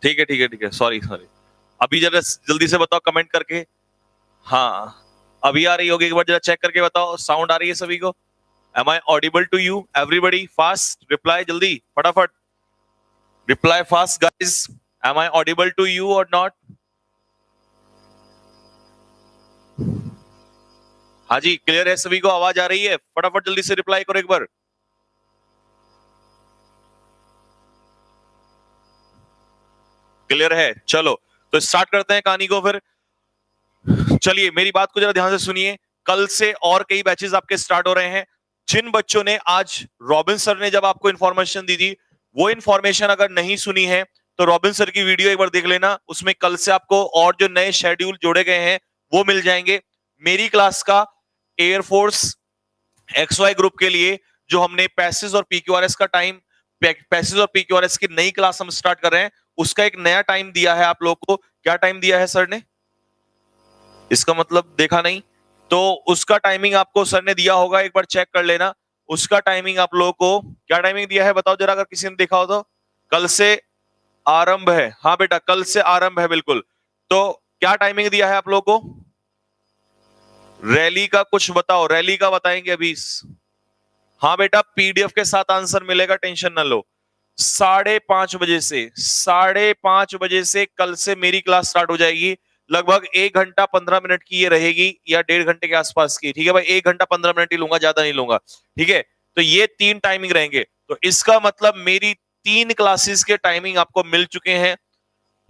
ठीक है ठीक है ठीक है, सॉरी सॉरी। अभी जरा जल्दी से बताओ कमेंट करके। हाँ, अभी आ रही होगी, एक बार जरा चेक करके बताओ, साउंड आ रही है सभी को? Am I audible to you everybody? Fast reply, जल्दी फटाफट reply fast guys. Am I audible to you और नॉट? हाँ जी, क्लियर है सभी को, आवाज आ रही है? फटाफट जल्दी से रिप्लाई करो एक बार। क्लियर है, चलो तो स्टार्ट करते हैं कहानी को फिर। चलिए मेरी बात को जरा ध्यान से सुनिए। कल से और कई बैचेस आपके स्टार्ट हो रहे हैं। जिन बच्चों ने आज रॉबिन सर ने जब आपको इंफॉर्मेशन दी थी, वो इंफॉर्मेशन अगर नहीं सुनी है तो रॉबिन सर की वीडियो एक बार देख लेना। उसमें कल से आपको और जो नए शेड्यूल जोड़े गए हैं वो मिल जाएंगे। मेरी क्लास का एयरफोर्स XY ग्रुप के लिए जो हमने पैसेज और PQRS का टाइम, पैसेज और PQRS की नई क्लास हम स्टार्ट कर रहे हैं, उसका एक नया टाइम दिया है आप लोग को। क्या टाइम दिया है सर ने? इसका मतलब देखा नहीं तो उसका टाइमिंग आपको सर ने दिया होगा, एक बार चेक कर लेना। उसका टाइमिंग आप लोगों को क्या टाइमिंग दिया है बताओ जरा, अगर किसी ने देखा हो तो। कल से आरंभ है, हाँ बेटा कल से आरंभ है बिल्कुल। तो क्या टाइमिंग दिया है आप लोगों को? रैली का कुछ बताओ, रैली का बताएंगे अभी। हाँ बेटा PDF के साथ आंसर मिलेगा, टेंशन ना लो। 5:30 बजे से, 5:30 बजे से कल से मेरी क्लास स्टार्ट हो जाएगी। लगभग 1 घंटा 15 मिनट की ये रहेगी, या 1.5 घंटे के आसपास की। ठीक है भाई, 1 घंटा 15 मिनट ही लूंगा, ज्यादा नहीं लूंगा। ठीक है, तो ये 3 टाइमिंग रहेंगे। तो इसका मतलब मेरी 3 क्लासेस के टाइमिंग आपको मिल चुके हैं।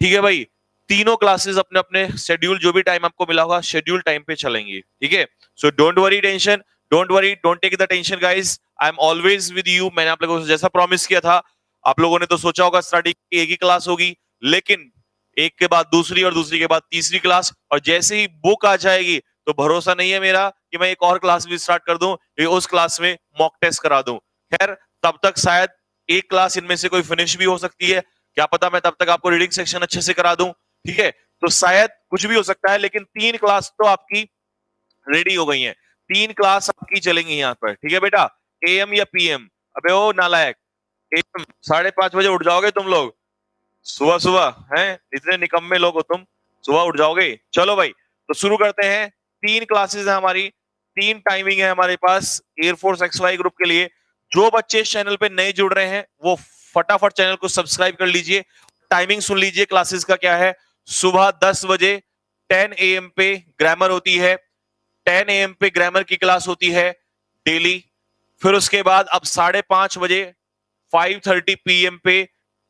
ठीक है भाई, तीनों क्लासेस अपने अपने शेड्यूल, जो भी टाइम आपको मिला होगा शेड्यूल टाइम पे चलेंगी। ठीक है, so don't worry tension, don't worry, don't take the tension guys, I am always with you. मैंने आप लोगों को जैसा प्रॉमिस किया था, आप लोगों ने तो सोचा होगा स्टार्टिंग की एक ही क्लास होगी, लेकिन एक के बाद दूसरी और दूसरी के बाद तीसरी क्लास, और जैसे ही बुक आ जाएगी तो भरोसा नहीं है मेरा कि मैं एक और क्लास भी स्टार्ट कर दूं, उस क्लास में मॉक टेस्ट करा दूं। खैर, तब तक शायद एक क्लास इनमें से कोई फिनिश भी हो सकती है, क्या पता मैं तब तक आपको रीडिंग सेक्शन अच्छे से करा दूं। ठीक है, तो शायद कुछ भी हो सकता है, लेकिन 3 क्लास तो आपकी रेडी हो गई हैं। 3 क्लास आपकी चलेंगी यहाँ पर। ठीक है बेटा, AM या PM? अबे ओ नालायक, AM 5:30 बजे उठ जाओगे तुम लोग? सुबह सुबह हैं, इतने निकम्मे लोग हो तुम, सुबह उठ जाओगे? चलो भाई, तो शुरू करते हैं। 3 क्लासेस है हमारी, 3 टाइमिंग है हमारे पास एयरफोर्स XY ग्रुप के लिए। जो बच्चे इस चैनल पे नए जुड़ रहे हैं वो फटाफट चैनल को सब्सक्राइब कर लीजिए। टाइमिंग सुन लीजिए क्लासेस का क्या है। सुबह 10 बजे 10 AM पे ग्रामर होती है, 10 AM पे ग्रामर की क्लास होती है डेली। फिर उसके बाद अब 5:30 बजे 5:30 PM पे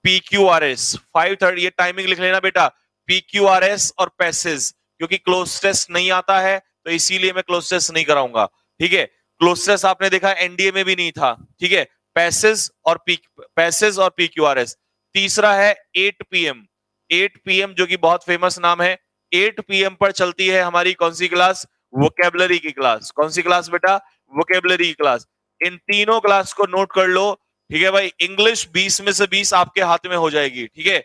PQRS। 5:30, ये टाइमिंग लिख लेना बेटा, PQRS और पैसेज, क्योंकि क्लोज टेस्ट नहीं आता है तो इसीलिए मैं क्लोज टेस्ट नहीं कराऊंगा। ठीक है, क्लोज टेस्ट आपने देखा NDA में भी नहीं था। ठीक है, पैसेज और PQRS। तीसरा है 8 PM, 8 PM जो कि बहुत फेमस नाम है। 8 PM पर चलती है हमारी कौन सी क्लास? वोकेबलरी की क्लास। कौन सी क्लास बेटा? वोकेबलरी की क्लास। इन तीनों क्लास को नोट कर लो। ठीक है भाई, इंग्लिश 20 में से 20 आपके हाथ में हो जाएगी। ठीक है,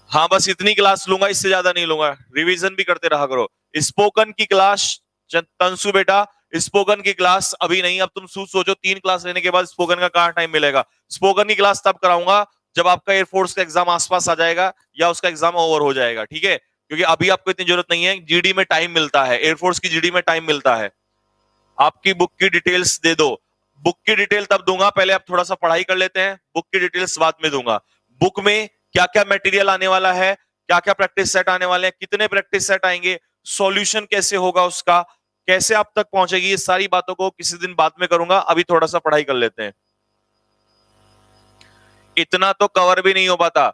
हाँ बस इतनी क्लास लूंगा, इससे ज्यादा नहीं लूंगा, रिवीजन भी करते रहा करो। स्पोकन की क्लास, तंसु बेटा, स्पोकन की क्लास अभी नहीं, अब तुम सोचो 3 क्लास लेने के बाद स्पोकन का कहाँ टाइम मिलेगा। स्पोकन की क्लास तब कराऊंगा जब आपका एयरफोर्स का एग्जाम आसपास आ जाएगा या उसका एग्जाम ओवर हो जाएगा। ठीक है, क्योंकि अभी आपको इतनी जरूरत नहीं है, GD में टाइम मिलता है, एयरफोर्स की GD में टाइम मिलता है। आपकी बुक की डिटेल्स दे दो। बुक की डिटेल तब दूंगा, पहले आप थोड़ा सा पढ़ाई कर लेते हैं, बुक की डिटेल्स बाद में दूंगा। बुक में क्या क्या मटेरियल आने वाला है, क्या क्या प्रैक्टिस सेट आने वाले हैं, कितने प्रैक्टिस सेट आएंगे, सॉल्यूशन कैसे होगा उसका, कैसे आप तक पहुंचेगी, ये सारी बातों को किसी दिन बाद में करूंगा, अभी थोड़ा सा पढ़ाई कर लेते हैं। इतना तो कवर भी नहीं हो पाता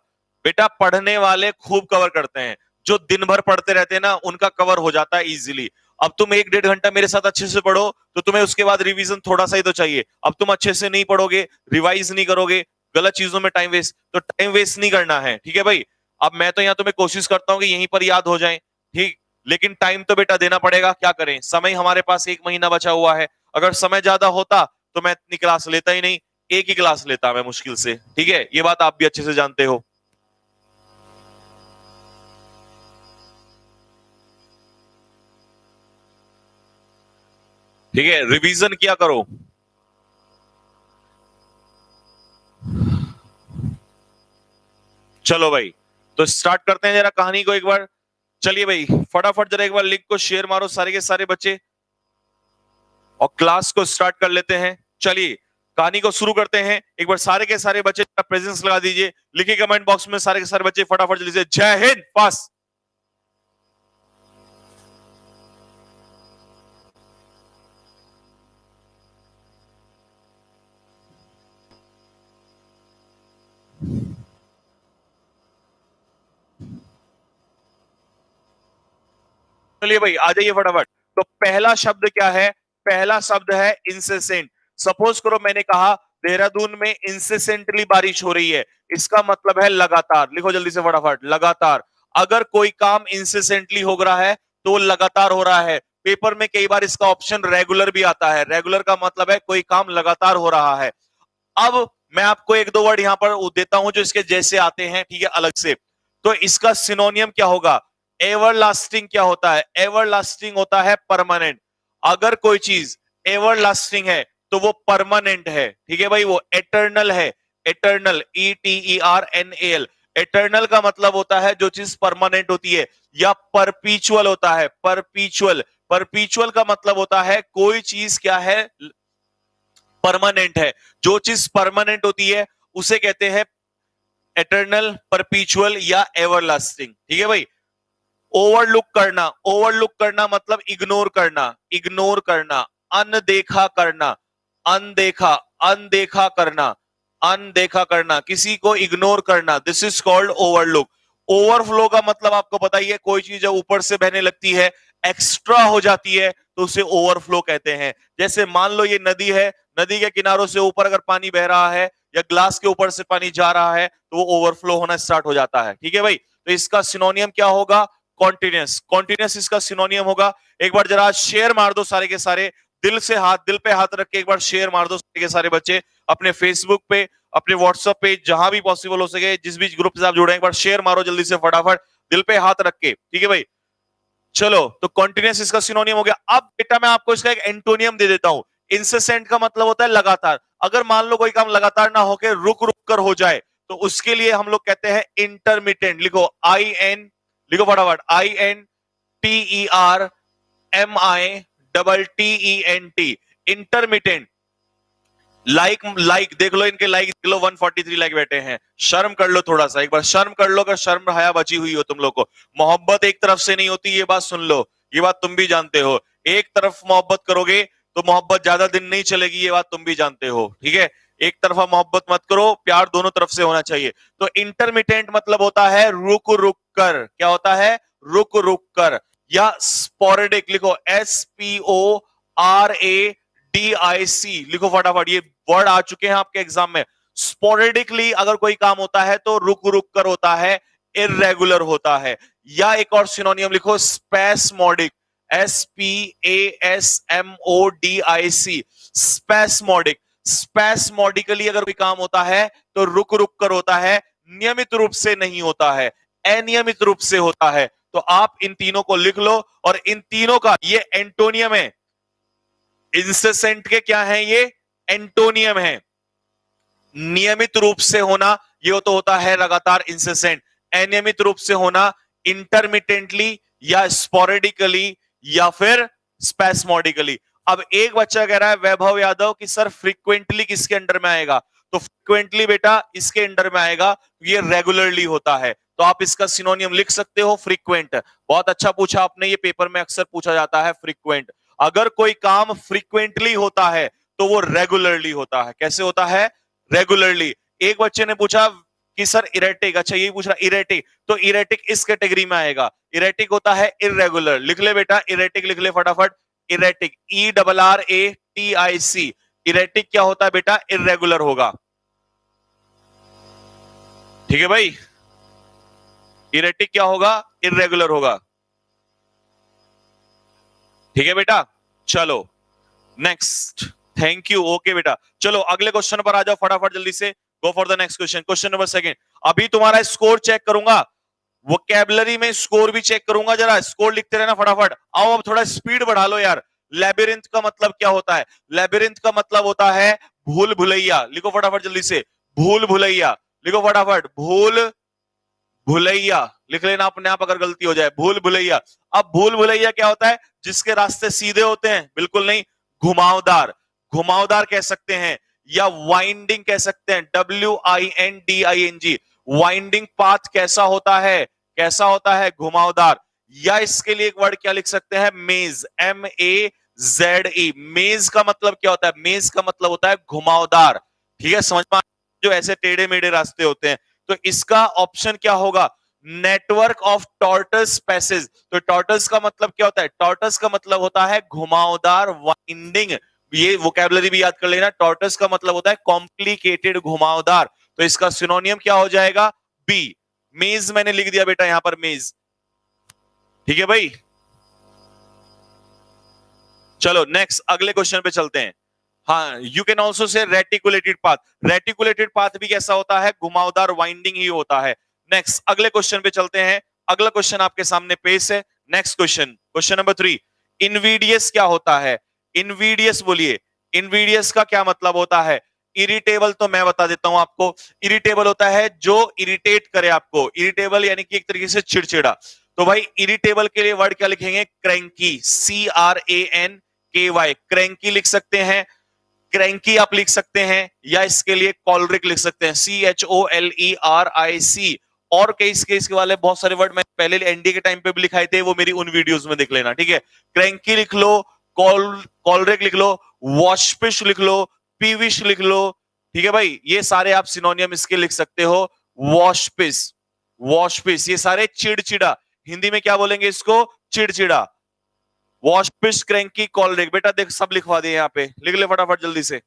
बेटा, पढ़ने वाले खूब कवर करते हैं, जो दिन भर पढ़ते रहते हैं ना उनका कवर हो जाता है इजीली। अब तुम 1-1.5 घंटा मेरे साथ अच्छे से पढ़ो तो तुम्हें उसके बाद रिवीजन थोड़ा सा ही तो चाहिए। अब तुम अच्छे से नहीं पढ़ोगे, रिवाइज नहीं करोगे, गलत चीजों में टाइम वेस्ट, तो टाइम वेस्ट नहीं करना है। ठीक है भाई, अब मैं तो यहाँ तुम्हें कोशिश करता हूँ कि यहीं पर याद हो जाए। ठीक, लेकिन टाइम तो बेटा देना पड़ेगा, क्या करें, समय हमारे पास 1 महीना बचा हुआ है। अगर समय ज्यादा होता तो मैं इतनी क्लास लेता ही नहीं, एक ही क्लास लेता मैं मुश्किल से। ठीक है, ये बात आप भी अच्छे से जानते हो। ठीक है, रिवीजन किया करो। चलो भाई, तो स्टार्ट करते हैं जरा कहानी को एक बार। चलिए भाई, फटाफट जरा एक बार लिंक को शेयर मारो सारे के सारे बच्चे, और क्लास को स्टार्ट कर लेते हैं। चलिए कहानी को शुरू करते हैं। एक बार सारे के सारे बच्चे प्रेजेंस लगा दीजिए, लिखिए कमेंट बॉक्स में सारे के सारे बच्चे फटाफट जल्दी से जय हिंद पास। चलिए भाई आ जाइए फटाफट। तो पहला शब्द क्या है? पहला शब्द है इंसेसेंट। सपोज करो मैंने कहा देहरादून में इंसेसेंटली बारिश हो रही है, इसका मतलब है लगातार। लिखो जल्दी से फटाफट, लगातार। अगर कोई काम इंसेसेंटली हो रहा है तो वो लगातार हो रहा है। पेपर में कई बार इसका ऑप्शन रेगुलर भी आता है। रेगुलर का मतलब है कोई काम लगातार हो रहा है। अब मैं आपको एक दो वर्ड यहां पर देता हूं जो इसके जैसे आते हैं, ठीक है, अलग से। तो इसका सिनोनियम क्या होगा? एवरलास्टिंग क्या होता है? एवरलास्टिंग होता है परमानेंट। अगर कोई चीज एवरलास्टिंग है तो वो परमानेंट है, ठीक है भाई, वो एटर्नल है। Eternal, ETERNAL। एटर्नल का मतलब होता है जो चीज परमानेंट होती है, या परपीचुअल होता है। परपीचुअल, परपीचुअल का मतलब होता है कोई चीज क्या है, परमानेंट है। जो चीज परमानेंट होती है उसे कहते हैं एटर्नल, परपीचुअल या एवरलास्टिंग, ठीक है भाई। ओवरलुक करना, ओवरलुक करना मतलब इग्नोर करना। इग्नोर करना, अनदेखा करना। अनदेखा, अनदेखा करना। अनदेखा करना, किसी को इग्नोर करना, this is called overlook. Overflow का मतलब आपको पता ही है, कोई चीज जब ऊपर से बहने लगती है, एक्स्ट्रा हो जाती है, तो उसे ओवरफ्लो कहते हैं। जैसे मान लो ये नदी है, नदी के किनारों से ऊपर अगर पानी बह रहा है या ग्लास के ऊपर से पानी जा रहा है तो वो ओवरफ्लो होना स्टार्ट हो जाता है, ठीक है भाई। तो इसका सिनोनियम क्या होगा? कॉन्टिन्यूस। कॉन्टिन्यूस इसका सिनोनियम होगा। एक बार जरा शेयर मार दो सारे के सारे, दिल से हाथ, दिल पे हाथ रख के एक बार शेयर मार दो सारे के सारे बच्चे, अपने फेसबुक पे, अपने व्हाट्सएप पे, जहां भी पॉसिबल हो सके, जिस भी ग्रुप से आप जुड़े हैं, एक बार शेयर मारो जल्दी से फटाफट, दिल पे हाथ रख के, ठीक है भाई। चलो, तो कॉन्टिन्यूस इसका सिनोनियम हो गया। अब बेटा मैं आपको इसका एक एंटोनियम दे देता हूं। इंसेसेंट का मतलब होता है लगातार। अगर मान लो कोई काम लगातार ना होकर रुक रुक कर हो जाए तो उसके लिए हम लोग कहते हैं इंटरमिटेंट। लिखो IN, लिखो फटाफट, INTERMITTENT, इंटरमिटेंट। लाइक, लाइक देख लो, इनके लाइक देख लो, 143 लाइक बैठे हैं। शर्म कर लो थोड़ा सा, एक बार शर्म कर लो, अगर शर्म हया बची हुई हो तुम लोग को। मोहब्बत एक तरफ से नहीं होती, ये बात सुन लो, ये बात तुम भी जानते हो। एक तरफ मोहब्बत करोगे तो मोहब्बत ज्यादा दिन नहीं चलेगी, ये बात तुम भी जानते हो, ठीक है। एक तरफा मोहब्बत मत करो, प्यार दोनों तरफ से होना चाहिए। तो इंटरमिटेंट मतलब होता है रुक रुक कर। क्या होता है? रुक रुक कर। या स्पोरेडिक, लिखो SPORADIC, लिखो फटाफट, ये वर्ड आ चुके हैं आपके एग्जाम में। स्पोरेडिकली अगर कोई काम होता है तो रुक रुक कर होता है, इरेगुलर होता है। या एक और सिनोनियम लिखो, स्पैस्मोडिक, SPASMODIC, स्पैस्मोडिक। स्पैस्मोडिकली अगर कोई काम होता है तो रुक रुक कर होता है, नियमित रूप से नहीं होता है, अनियमित रूप से होता है। तो आप इन तीनों को लिख लो, और इन तीनों का ये एंटोनियम है। इंसेसेंट के क्या है? ये एंटोनियम है। नियमित रूप से होना, ये तो होता है लगातार, इंसेसेंट। अनियमित रूप से होना, इंटरमिटेंटली या स्पोरेडिकली या फिर स्पैस्मोडिकली। अब एक बच्चा कह रहा है वैभव यादव कि सर फ्रीक्वेंटली किसके अंडर में आएगा? तो फ्रीक्वेंटली बेटा इसके अंडर में आएगा, ये रेगुलरली होता है। तो आप इसका सिनोनियम लिख सकते हो, फ्रीक्वेंट। बहुत अच्छा पूछा आपने, ये पेपर में अक्सर पूछा जाता है, फ्रीक्वेंट। अगर कोई काम फ्रीक्वेंटली होता है तो वो रेगुलरली होता है। कैसे होता है? रेगुलरली। एक बच्चे ने पूछा कि सर इरेटिक, अच्छा यही पूछ रहा, इरेटिक, तो इरेटिक इस कैटेगरी में आएगा। इरेटिक होता है इरेगुलर। लिख ले बेटा, इरेटिक लिख ले फटाफट, इरेटिक, ERRATIC। इरेटिक क्या होता है बेटा? इरेगुलर होगा, ठीक है भाई। इरेटिक क्या होगा? इरेगुलर होगा, ठीक है बेटा। चलो नेक्स्ट, थैंक यू, ओके बेटा। चलो अगले क्वेश्चन पर आ जाओ फटाफट जल्दी से, go for the next question. Question number second. अभी तुम्हारा स्कोर चेक करूंगा, वोकैबुलरी में स्कोर भी चेक करूंगा, जरा स्कोर लिखते रहना फटाफट। आओ अब थोड़ा स्पीड बढ़ा लो यार। लेबिरिंथ का मतलब क्या होता है? लेबिरिंथ का मतलब होता है भूल भुलैया। लिखो फटाफट जल्दी से, भूल भुलैया। लिखो फटाफट, भूल भुलैया लिख लेना अपने आप अगर गलती हो जाए, भूल भुलैया। अब भूल भुलैया क्या होता है? जिसके रास्ते सीधे होते हैं, बिल्कुल नहीं, घुमावदार, घुमावदार कह सकते हैं, या वाइंडिंग कह सकते हैं, WINDING। वाइंडिंग पाथ कैसा होता है? कैसा होता है? घुमावदार। या इसके लिए एक वर्ड क्या लिख सकते हैं? मेज, MEZE। मेज का मतलब क्या होता है? मेज का मतलब होता है घुमावदार। ठीक है, समझ में? जो ऐसे टेढ़े मेढ़े रास्ते होते हैं, तो इसका ऑप्शन क्या होगा? Network of tortuous passage. तो टॉर्टस का मतलब क्या होता है? टॉर्टस का मतलब होता है घुमावदार, वाइंडिंग। ये वोकैबुलरी भी याद कर लेना। टॉर्टस का मतलब होता है कॉम्प्लिकेटेड, घुमावदार। तो इसका सिनोनियम क्या हो जाएगा? बी। मेज मैंने लिख दिया बेटा यहां पर, मेज। ठीक है भाई, चलो नेक्स्ट अगले क्वेश्चन पे चलते हैं। हाँ, you can also say reticulated path. Reticulated path भी कैसा होता है? घुमावदार, वाइंडिंग ही होता है। नेक्स्ट अगले क्वेश्चन पे चलते हैं। अगला क्वेश्चन आपके सामने पेश है। Next question, question number 3। इनवीडियस क्या होता है? इनवीडियस बोलिए, इनवीडियस का क्या मतलब होता है? इरिटेबल तो मैं बता देता हूं आपको। इरिटेबल होता है जो इरिटेट करे आपको। इरिटेबल यानी कि एक तरीके से चिड़चिड़ा। तो भाई इरिटेबल के लिए वर्ड क्या लिखेंगे? Cranky, CRANKY। क्रैंकी लिख सकते हैं, क्रैंकी आप लिख सकते हैं, या इसके लिए कॉलरिक लिख सकते हैं, CHOLERIC। और केस केस के वाले बहुत सारे वर्ड मैं पहले एनडीए के टाइम पे भी लिखाए थे, वो मेरी उन वीडियोस में देख लेना। ठीक है, क्रैंकी लिख लो, कॉलरिक लिख लो, वॉशपिश लिख लो, पीविश लिख लो। ठीक है भाई, ये सारे आप सिनोनियम इसके लिख सकते हो। वॉशपिस, वॉशपिस, ये सारे चिड़चिड़ा। हिंदी में क्या बोलेंगे इसको? चिड़चिड़ा। वॉशपिश, क्रैंकी, कॉलरिक। बेटा देख सब लिखवा दिए यहां पे, लिख ले फटाफट जल्दी से।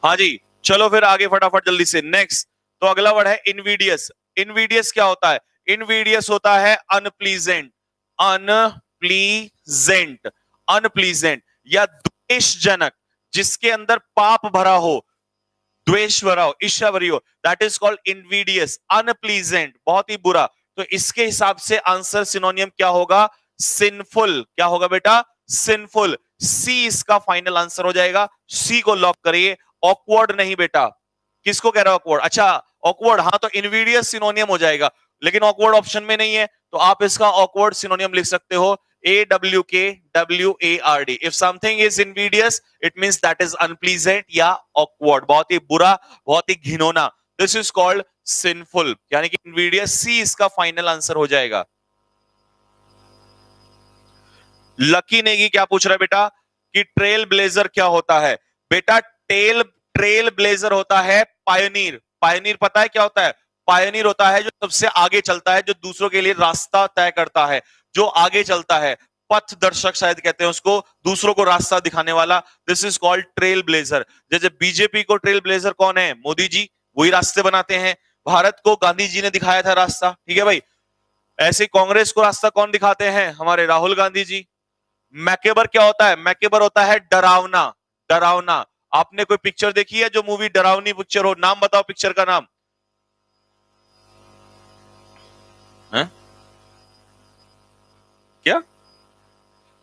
हाँ जी, चलो फिर आगे फटाफट जल्दी से। नेक्स्ट, तो अगला वर्ड है इनवीडियस। इनवीडियस क्या होता है? इनवीडियस होता है अनप्लीजेंट, अनप्लीजेंट, अनप्लीजेंट या द्वेषजनक, जिसके अंदर पाप भरा हो, द्वेष भरा हो, ईर्ष्या भरी हो, दैट इज कॉल्ड इनवीडियस, अनप्लीजेंट, बहुत ही बुरा। तो इसके हिसाब से आंसर सिनोनियम क्या होगा? सिंफुल। क्या होगा बेटा? सिंफुल। सी इसका फाइनल आंसर हो जाएगा। सी को लॉक करिए। ऑकवर्ड नहीं बेटा। किसको कह रहा है ऑकवर्ड? अच्छा, ऑकवर्ड, हाँ, तो इनवीडियस सिनोनियम हो जाएगा, लेकिन ऑकवर्ड ऑप्शन में नहीं है, तो आप इसका ऑकवर्ड सिनोनियम लिख सकते हो, AWKWARD। If something is invidious it means that is unpleasant या ऑकवर्ड, बहुत ही बुरा, बहुत ही घिनौना। दिस इज कॉल्ड सिंफुल, यानी कि इनवीडियस। सी इसका फाइनल आंसर हो जाएगा। लकी नेगी क्या पूछ रहा है बेटा? कि ट्रेल ब्लेजर क्या होता है? बेटा ट्रेल ब्लेजर होता है पायनीर। पायनीर पता है क्या होता है? पायनीर होता है जो सबसे आगे चलता है, जो दूसरों के लिए रास्ता तय करता है, जो आगे चलता है। पथ दर्शक शायद कहते हैं उसको, दूसरों को रास्ता दिखाने वाला। This is called trail blazer. जैसे बीजेपी को ट्रेल ब्लेजर कौन है? मोदी जी, वही रास्ते बनाते हैं। भारत को गांधी जी ने दिखाया था रास्ता। ठीक है भाई, ऐसे कांग्रेस को रास्ता कौन दिखाते हैं? हमारे राहुल गांधी जी। मैकेबर क्या होता है? मैकेबर होता है डरावना, डरावना। आपने कोई पिक्चर देखी है जो मूवी डरावनी पिक्चर हो? नाम बताओ पिक्चर का नाम है? क्या?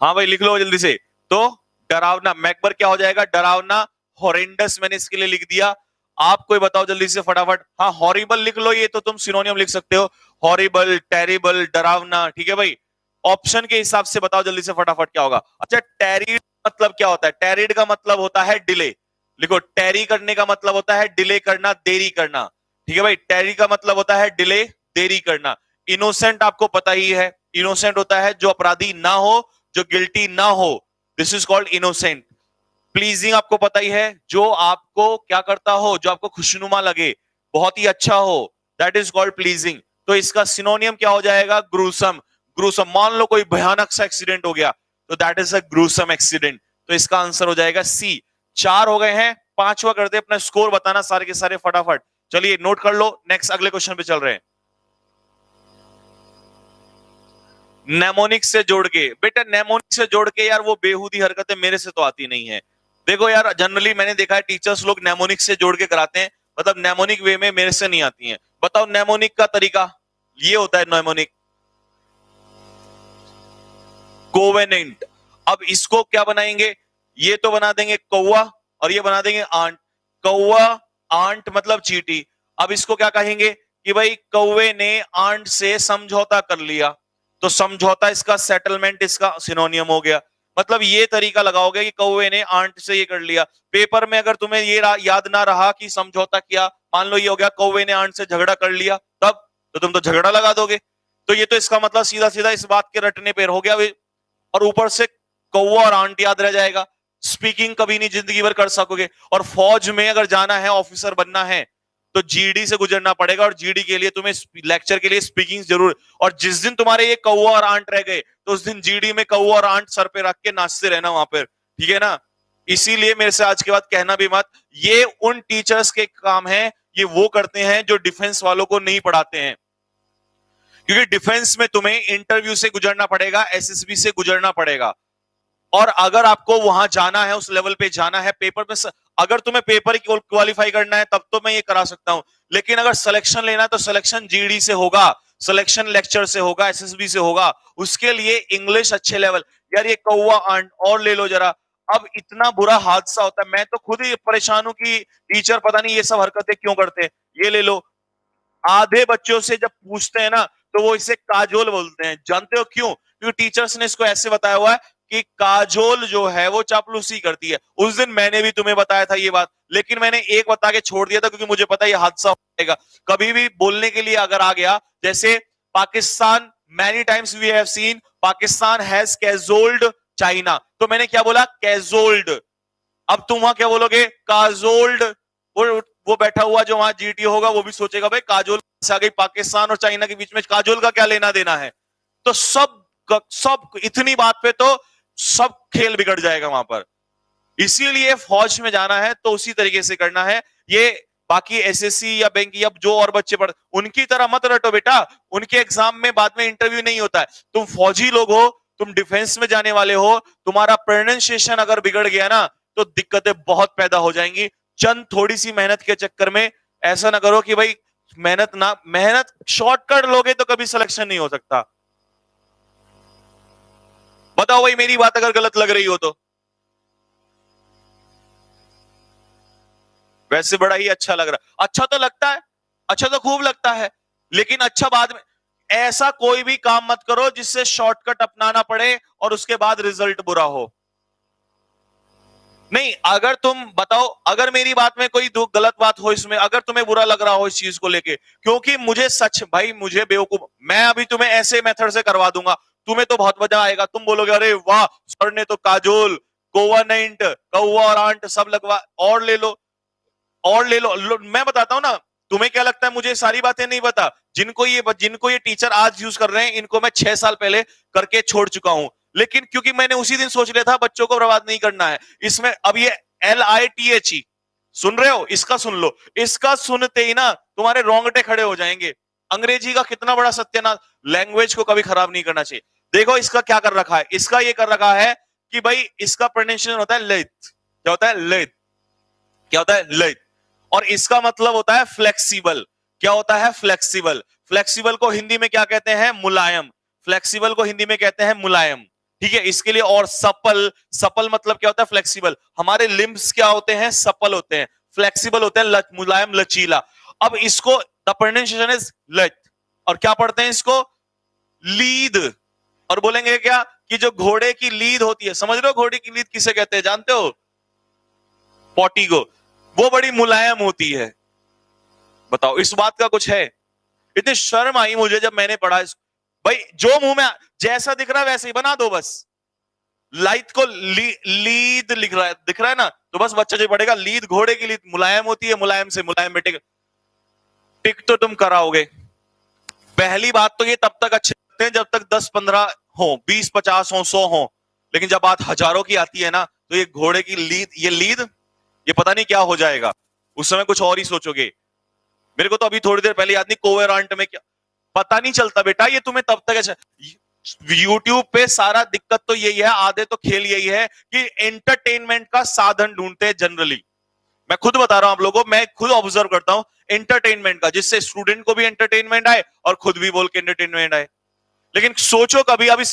हाँ भाई लिख लो जल्दी से। तो डरावना, मैकबर क्या हो जाएगा? डरावना। हॉरेंडस मैंने इसके लिए लिख दिया। आप कोई बताओ जल्दी से फटाफट। हाँ, हॉरिबल लिख लो, ये तो तुम सिनोनियम लिख सकते हो। हॉरिबल, टेरिबल, डरावना। ठीक है भाई, ऑप्शन के हिसाब से बताओ जल्दी से फटाफट क्या होगा। अच्छा, टेरिड मतलब क्या होता है? टेरिड का मतलब होता है डिले। लिखो, टेरी करने का मतलब होता है डिले करना, देरी करना। ठीक है भाई, टेरी का मतलब होता है डिले, देरी करना। इनोसेंट आपको पता ही है, इनोसेंट होता है जो अपराधी ना हो, जो गिल्टी ना हो। This is called innocent. Pleasing आपको पता ही है, जो आपको क्या करता हो, जो आपको खुशनुमा लगे, बहुत ही अच्छा हो, दैट इज कॉल्ड प्लीजिंग। तो इसका सिनोनियम क्या हो जाएगा? ग्रूसम। ग्रूसम, मान लो कोई भयानक सा एक्सीडेंट हो गया, तो that is a gruesome accident. तो इसका आंसर हो जाएगा सी। 4 हो गए हैं, 5वां कर दे, अपना स्कोर बताना सारे के सारे फटाफट। चलिए नोट कर लो, नेक्स्ट अगले क्वेश्चन पे चल रहे हैं। नेमोनिक से जोड़ के, बेटा नेमोनिक से जोड़ के यार वो बेहूदी हरकतें मेरे से तो आती नहीं है। देखो यार, जनरली मैंने देखा है टीचर्स लोग नेमोनिक से जोड़ के कराते हैं, मतलब नेमोनिक वे में, मेरे से नहीं आती हैं। बताओ नेमोनिक का तरीका। ये होता है नेमोनिक, कोवेनेंट। अब इसको क्या बनाएंगे? ये तो बना देंगे कौवा, और ये बना देंगे आंट। कौवा, आंट मतलब चींटी। अब इसको क्या कहेंगे कि भाई कौवे ने आंट से समझौता कर लिया, तो समझौता इसका सेटलमेंट इसका सिनोनियम हो गया। मतलब ये तरीका लगाओगे कि कौवे ने आंट से ये कर लिया। पेपर में अगर तुम्हें ये याद ना रहा कि समझौता किया, मान लो ये हो गया कौवे ने आंट से झगड़ा कर लिया, तब तो तुम तो झगड़ा लगा दोगे। तो ये तो इसका मतलब सीधा सीधा इस बात के रटने पर हो गया। और ऊपर से कौवा और आंट याद रह जाएगा। स्पीकिंग कभी नहीं जिंदगी भर कर सकोगे। और फौज में अगर जाना है, ऑफिसर बनना है, तो जीडी से गुजरना पड़ेगा, और जीडी के लिए तुम्हें लेक्चर के लिए स्पीकिंग जरूर। और जिस दिन तुम्हारे ये कौवा और आंट रह गए, तो उस दिन जीडी में कौवा और आंट सर पे रख के नाचते रहना वहां पर, ठीक है ना। इसीलिए मेरे से आज के बाद कहना भी मत। ये उन टीचर्स के काम है, ये वो करते हैं जो डिफेंस वालों को नहीं पढ़ाते हैं। क्योंकि डिफेंस में तुम्हें इंटरव्यू से गुजरना पड़ेगा, एसएसबी से गुजरना पड़ेगा। और अगर आपको वहां जाना है, उस लेवल पे जाना है, पेपर में अगर तुम्हें पेपर क्वालिफाई करना है तब तो मैं ये करा सकता हूं। लेकिन अगर सिलेक्शन लेना है तो सिलेक्शन जीडी से होगा, सिलेक्शन लेक्चर से होगा, एसएसबी से होगा। उसके लिए इंग्लिश अच्छे लेवल। यार ये कौवा आंट और ले लो जरा। अब इतना बुरा हादसा होता है, मैं तो खुद ही परेशान हूं कि टीचर पता नहीं ये सब हरकतें क्यों करते हैं। ये ले लो, आधे बच्चों से जब पूछते हैं ना तो वो इसे काजोल बोलते हैं। जानते हो क्यों? क्योंकि टीचर्स ने इसको ऐसे बताया हुआ है कि काजोल जो है वो चापलूसी करती है। उस दिन मैंने भी तुम्हें बताया था ये बात, लेकिन मैंने एक बता के छोड़ दिया था क्योंकि मुझे पता ये हादसा होगा। कभी भी बोलने के लिए अगर आ गया, जैसे Pakistan, many times we have seen Pakistan has cajoled China, तो मैंने क्या बोला? कैजोल्ड। अब तुम वहां क्या बोलोगे? काजोल्ड। वो बैठा हुआ जो वहां जीटी होगा वो भी सोचेगा भाई काजोल से आ गई, पाकिस्तान और चाइना के बीच में काजोल का क्या लेना देना है। तो सब इतनी बात पे तो सब खेल बिगड़ जाएगा वहां पर। इसीलिए फौज में जाना है तो उसी तरीके से करना है। ये बाकी एसएससी या बैंक या जो और बच्चे पढ़, उनकी तरह मत रटो बेटा। उनके एग्जाम में बाद में इंटरव्यू नहीं होता है। तुम फौजी लोग हो, तुम डिफेंस में जाने वाले हो, तुम्हारा प्रोनाउंसिएशन अगर बिगड़ गया ना तो दिक्कतें बहुत पैदा हो जाएंगी। चंद थोड़ी सी मेहनत के चक्कर में ऐसा ना करो कि भाई मेहनत शॉर्टकट लोगे तो कभी सिलेक्शन नहीं हो सकता। बताओ भाई मेरी बात अगर गलत लग रही हो तो। वैसे बड़ा ही अच्छा लग रहा, अच्छा तो लगता है, अच्छा तो खूब लगता है, लेकिन अच्छा बाद में। ऐसा कोई भी काम मत करो जिससे शॉर्टकट अपनाना पड़े और उसके बाद रिजल्ट बुरा हो। नहीं, अगर तुम बताओ, अगर मेरी बात में कोई गलत बात हो इसमें, अगर तुम्हें बुरा लग रहा हो इस चीज को लेके, क्योंकि मुझे सच भाई, मुझे बेवकूफ, मैं अभी तुम्हें ऐसे मेथड से करवा दूंगा, तुम्हें तो बहुत मजा आएगा। तुम बोलोगे अरे वाह सर ने तो काजोल, कोवानेंट, कौवा और आंट सब लगवा, और ले लो, और ले लो। मैं बताता हूं ना, तुम्हें क्या लगता है मुझे सारी बातें नहीं पता? जिनको ये टीचर आज यूज कर रहे हैं, इनको मैं 6 साल पहले करके छोड़ चुका हूं। लेकिन क्योंकि मैंने उसी दिन सोच लिया था बच्चों को बर्बाद नहीं करना है, इसमें अब ये LITHE सुन रहे हो, इसका सुन लो। इसका सुनते ही ना तुम्हारे रोंगटे खड़े हो जाएंगे। अंग्रेजी का कितना बड़ा सत्यानाश। लैंग्वेज को कभी खराब नहीं करना चाहिए। देखो इसका क्या कर रखा है, इसका ये कर रखा है कि भाई इसका प्रोनाउंसिएशन होता है लेथ। क्या होता है? लेथ। क्या होता है? लेथ। और इसका मतलब होता है फ्लेक्सिबल। क्या होता है? फ्लेक्सिबल। फ्लेक्सिबल को हिंदी में क्या कहते हैं? मुलायम। फ्लेक्सिबल को हिंदी में कहते हैं मुलायम। ठीक है, इसके लिए। और सपल, सपल मतलब क्या होता है? फ्लेक्सिबल। हमारे लिम्ब्स क्या होते हैं? सपल होते हैं। फ्लेक्सिबल होते हैं मुलायम, लचीला। अब इसको द प्रोनाउंसिएशन इज लेथ। और क्या पढ़ते हैं इसको? लीद। और बोलेंगे क्या कि जो घोड़े की लीद होती है, समझ रहे हो घोड़े की लीद किसे कहते हैं? जानते हो? पोटीगो। वो बड़ी मुलायम होती है। बताओ इस बात का कुछ है? इतनी शर्म आई मुझे जब मैंने पढ़ा इसको। भाई जो मुंह में जैसा दिख रहा है वैसे ही बना दो बस। लाइट को लीद लिख रहा है, दिख रहा है ना, तो बस बच्चा जो पढ़ेगा लीद, घोड़े की लीद मुलायम होती है, मुलायम से मुलायम बेटे। टिक तो तुम कराओगे। पहली बात तो ये तब तक अच्छे लगते हैं जब तक 10-15 हो, 20-50 हो, 100 हो। लेकिन जब बात हजारों की आती है ना, तो ये घोड़े की लीद, ये लीद, ये पता नहीं क्या हो जाएगा। उस समय कुछ और ही सोचोगे। मेरे को तो अभी थोड़ी देर पहले याद नहीं कोवेरांट में क्या, पता नहीं चलता बेटा। ये तुम्हें तब तक अच्छा, यूट्यूब पे सारा दिक्कत तो यही है, आधे तो खेल यही है कि एंटरटेनमेंट का साधन ढूंढते हैं जनरली। मैं खुद बता रहा हूं आप लोगों को, मैं खुद ऑब्जर्व करता हूं एंटरटेनमेंट का, जिससे स्टूडेंट को भी एंटरटेनमेंट आए और खुद भी बोल के एंटरटेनमेंट आए। लेकिन सोचो कभी, अभी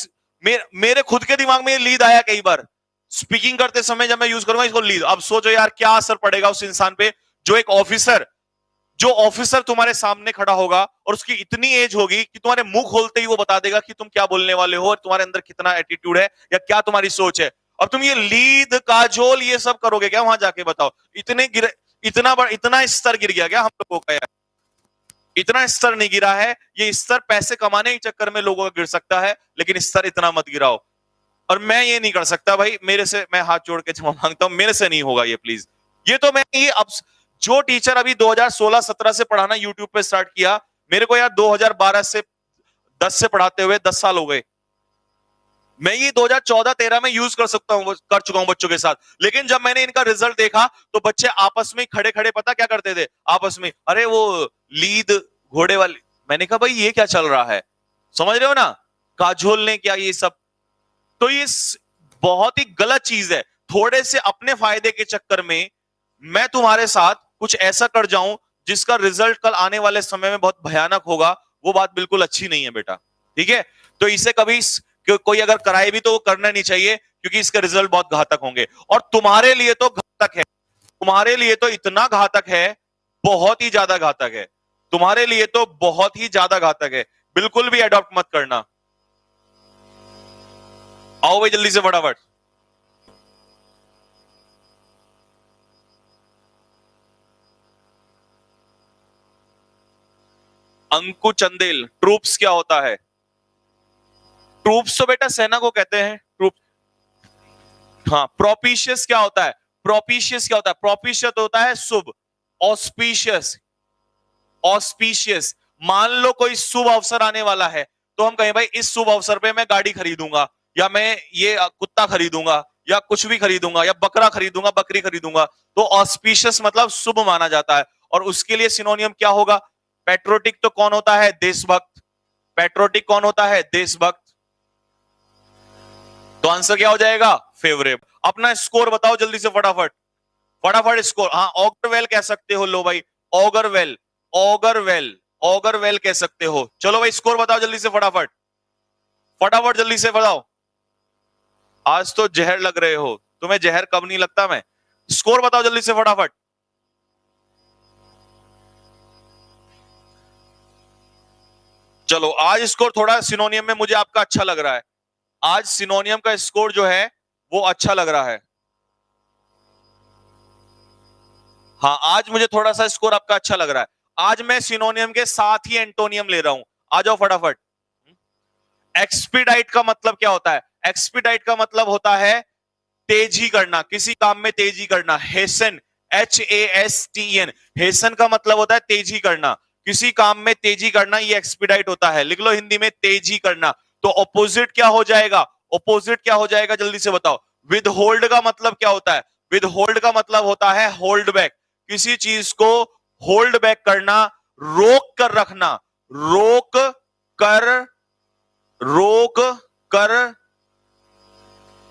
मेरे खुद के दिमाग में ये लीड आया कई बार, स्पीकिंग करते समय जब मैं यूज करूंगा इसको लीड, अब सोचो यार क्या असर पड़ेगा उस इंसान पे, जो ऑफिसर तुम्हारे सामने खड़ा होगा और उसकी इतनी एज होगी कि तुम्हारे मुंह खोलते ही वो बता देगा कि तुम क्या बोलने वाले हो और तुम्हारे अंदर कितना एटीट्यूड है या क्या तुम्हारी सोच है। और तुम ये लीद काजोल ये सब करोगे क्या वहां जाके, बताओ। इतना स्तर गिर गया क्या हम लोगों का यार? इतना स्तर नहीं गिरा है, ये स्तर पैसे कमाने के चक्कर में लोगों का गिर सकता है, लेकिन स्तर इतना मत गिराओ। और मैं ये नहीं कर सकता भाई, मेरे से, मैं हाथ जोड़ के क्षमा मांगता हूं, मेरे से नहीं होगा ये, प्लीज। ये तो मैं ये अब जो टीचर अभी 2016-17 से पढ़ाना यूट्यूब पे स्टार्ट किया, मेरे को यार 2012 से 10 से पढ़ाते हुए 10 साल हो गए। मैं ये 2014-13 में यूज कर सकता हूं, कर चुका हूं बच्चों के साथ। लेकिन जब मैंने इनका रिजल्ट देखा तो बच्चे आपस में खड़े खड़े पता क्या करते थे आपस में, अरे वो लीद घोड़े वाली। मैंने कहा भाई ये क्या चल रहा है, समझ रहे हो ना, काजोल ने क्या ये सब। तो ये बहुत ही गलत चीज है। थोड़े से अपने फायदे के चक्कर में मैं तुम्हारे साथ कुछ ऐसा कर जाऊं जिसका रिजल्ट कल आने वाले समय में बहुत भयानक होगा, वो बात बिल्कुल अच्छी नहीं है बेटा, ठीक है। तो इसे कभी कोई अगर कराए भी तो वो करना नहीं चाहिए, क्योंकि इसके रिजल्ट बहुत घातक होंगे। और तुम्हारे लिए तो घातक है, तुम्हारे लिए तो इतना घातक है, बहुत ही ज्यादा घातक है, तुम्हारे लिए तो बहुत ही ज्यादा घातक है। बिल्कुल भी अडॉप्ट मत करना। आओ भाई जल्दी से फटाफट। अंकु चंदेल, ट्रूप्स क्या होता है? ट्रूप्स तो बेटा सेना को कहते हैं, ट्रूप। हाँ, प्रोपिशियस क्या होता है? प्रोपिशियस क्या होता है? प्रोपिशियस होता है शुभ। ऑस्पिशियस, ऑस्पिशियस, मान लो कोई शुभ अवसर आने वाला है, तो हम कहें भाई इस शुभ अवसर पे मैं गाड़ी खरीदूंगा, या मैं ये कुत्ता खरीदूंगा, या कुछ भी खरीदूंगा, या बकरा खरीदूंगा, बकरी खरीदूंगा। तो ऑस्पिशियस मतलब शुभ माना जाता है। और उसके लिए सिनोनियम क्या होगा? पेट्रोटिक तो कौन होता है? देशभक्त। पेट्रोटिक कौन होता है? देशभक्त। तो आंसर क्या हो जाएगा? फेवरेबल। अपना स्कोर बताओ जल्दी से फटाफट, फटाफट स्कोर। हाँ, ऑगरवेल कह सकते हो, लो भाई, ऑगरवेल, ऑगरवेल, ऑगरवेल कह सकते हो। चलो भाई स्कोर बताओ जल्दी से फटाफट, फटाफट जल्दी से बताओ। आज तो जहर लग रहे हो, तुम्हें जहर कब नहीं लगता। मैं स्कोर बताओ जल्दी से फटाफट। चलो आज स्कोर थोड़ा सिनोनियम में मुझे आपका अच्छा लग रहा है, आज सिनोनियम का स्कोर जो है वो अच्छा लग रहा है। हाँ, आज मुझे थोड़ा सा स्कोर आपका अच्छा लग रहा है। आज मैं सिनोनियम के साथ ही एंटोनियम ले रहा हूं, आ जाओ फटाफट। एक्सपीडाइट का मतलब क्या होता है? एक्सपीडाइट का मतलब होता है तेजी करना, किसी काम में तेजी करना। हेसन, HASTEN, हेसन का मतलब होता है तेजी करना, किसी काम में तेजी करना, ये एक्सपीडाइट होता है। लिख लो हिंदी में, तेजी करना। तो ऑपोजिट क्या हो जाएगा? ऑपोजिट क्या हो जाएगा जल्दी से बताओ। विद होल्ड का मतलब क्या होता है? विद होल्ड का मतलब होता है होल्ड बैक, किसी चीज को होल्ड बैक करना, रोक कर रखना, रोक कर, रोक कर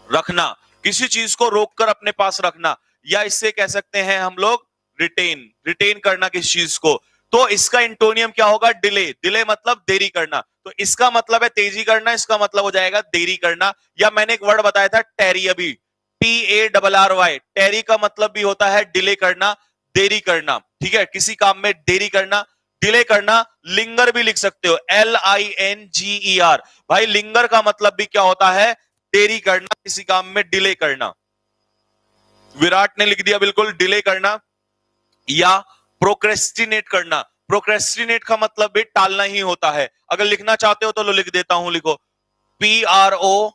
रखना, किसी चीज को रोककर अपने पास रखना। या इससे कह सकते हैं हम लोग रिटेन, रिटेन करना किसी चीज को। तो इसका इंटोनियम क्या होगा? डिले। डिले मतलब देरी करना, तो इसका मतलब है तेजी करना, इसका मतलब हो जाएगा देरी करना। या मैंने एक वर्ड बताया था टेरी अभी, TARRY, टेरी का मतलब भी होता है डिले करना, देरी करना, ठीक है, किसी काम में देरी करना, डिले करना। लिंगर भी लिख सकते हो, LINGER। भाई लिंगर का मतलब भी क्या होता है? देरी करना, किसी काम में डिले करना। विराट ने लिख दिया बिल्कुल, डिले करना। या प्रोक्रेस्टिनेट करना, प्रोक्रेस्टिनेट का मतलब भी टालना ही होता है। अगर लिखना चाहते हो तो लो लिख देता हूं, लिखो PROCRASTINAT।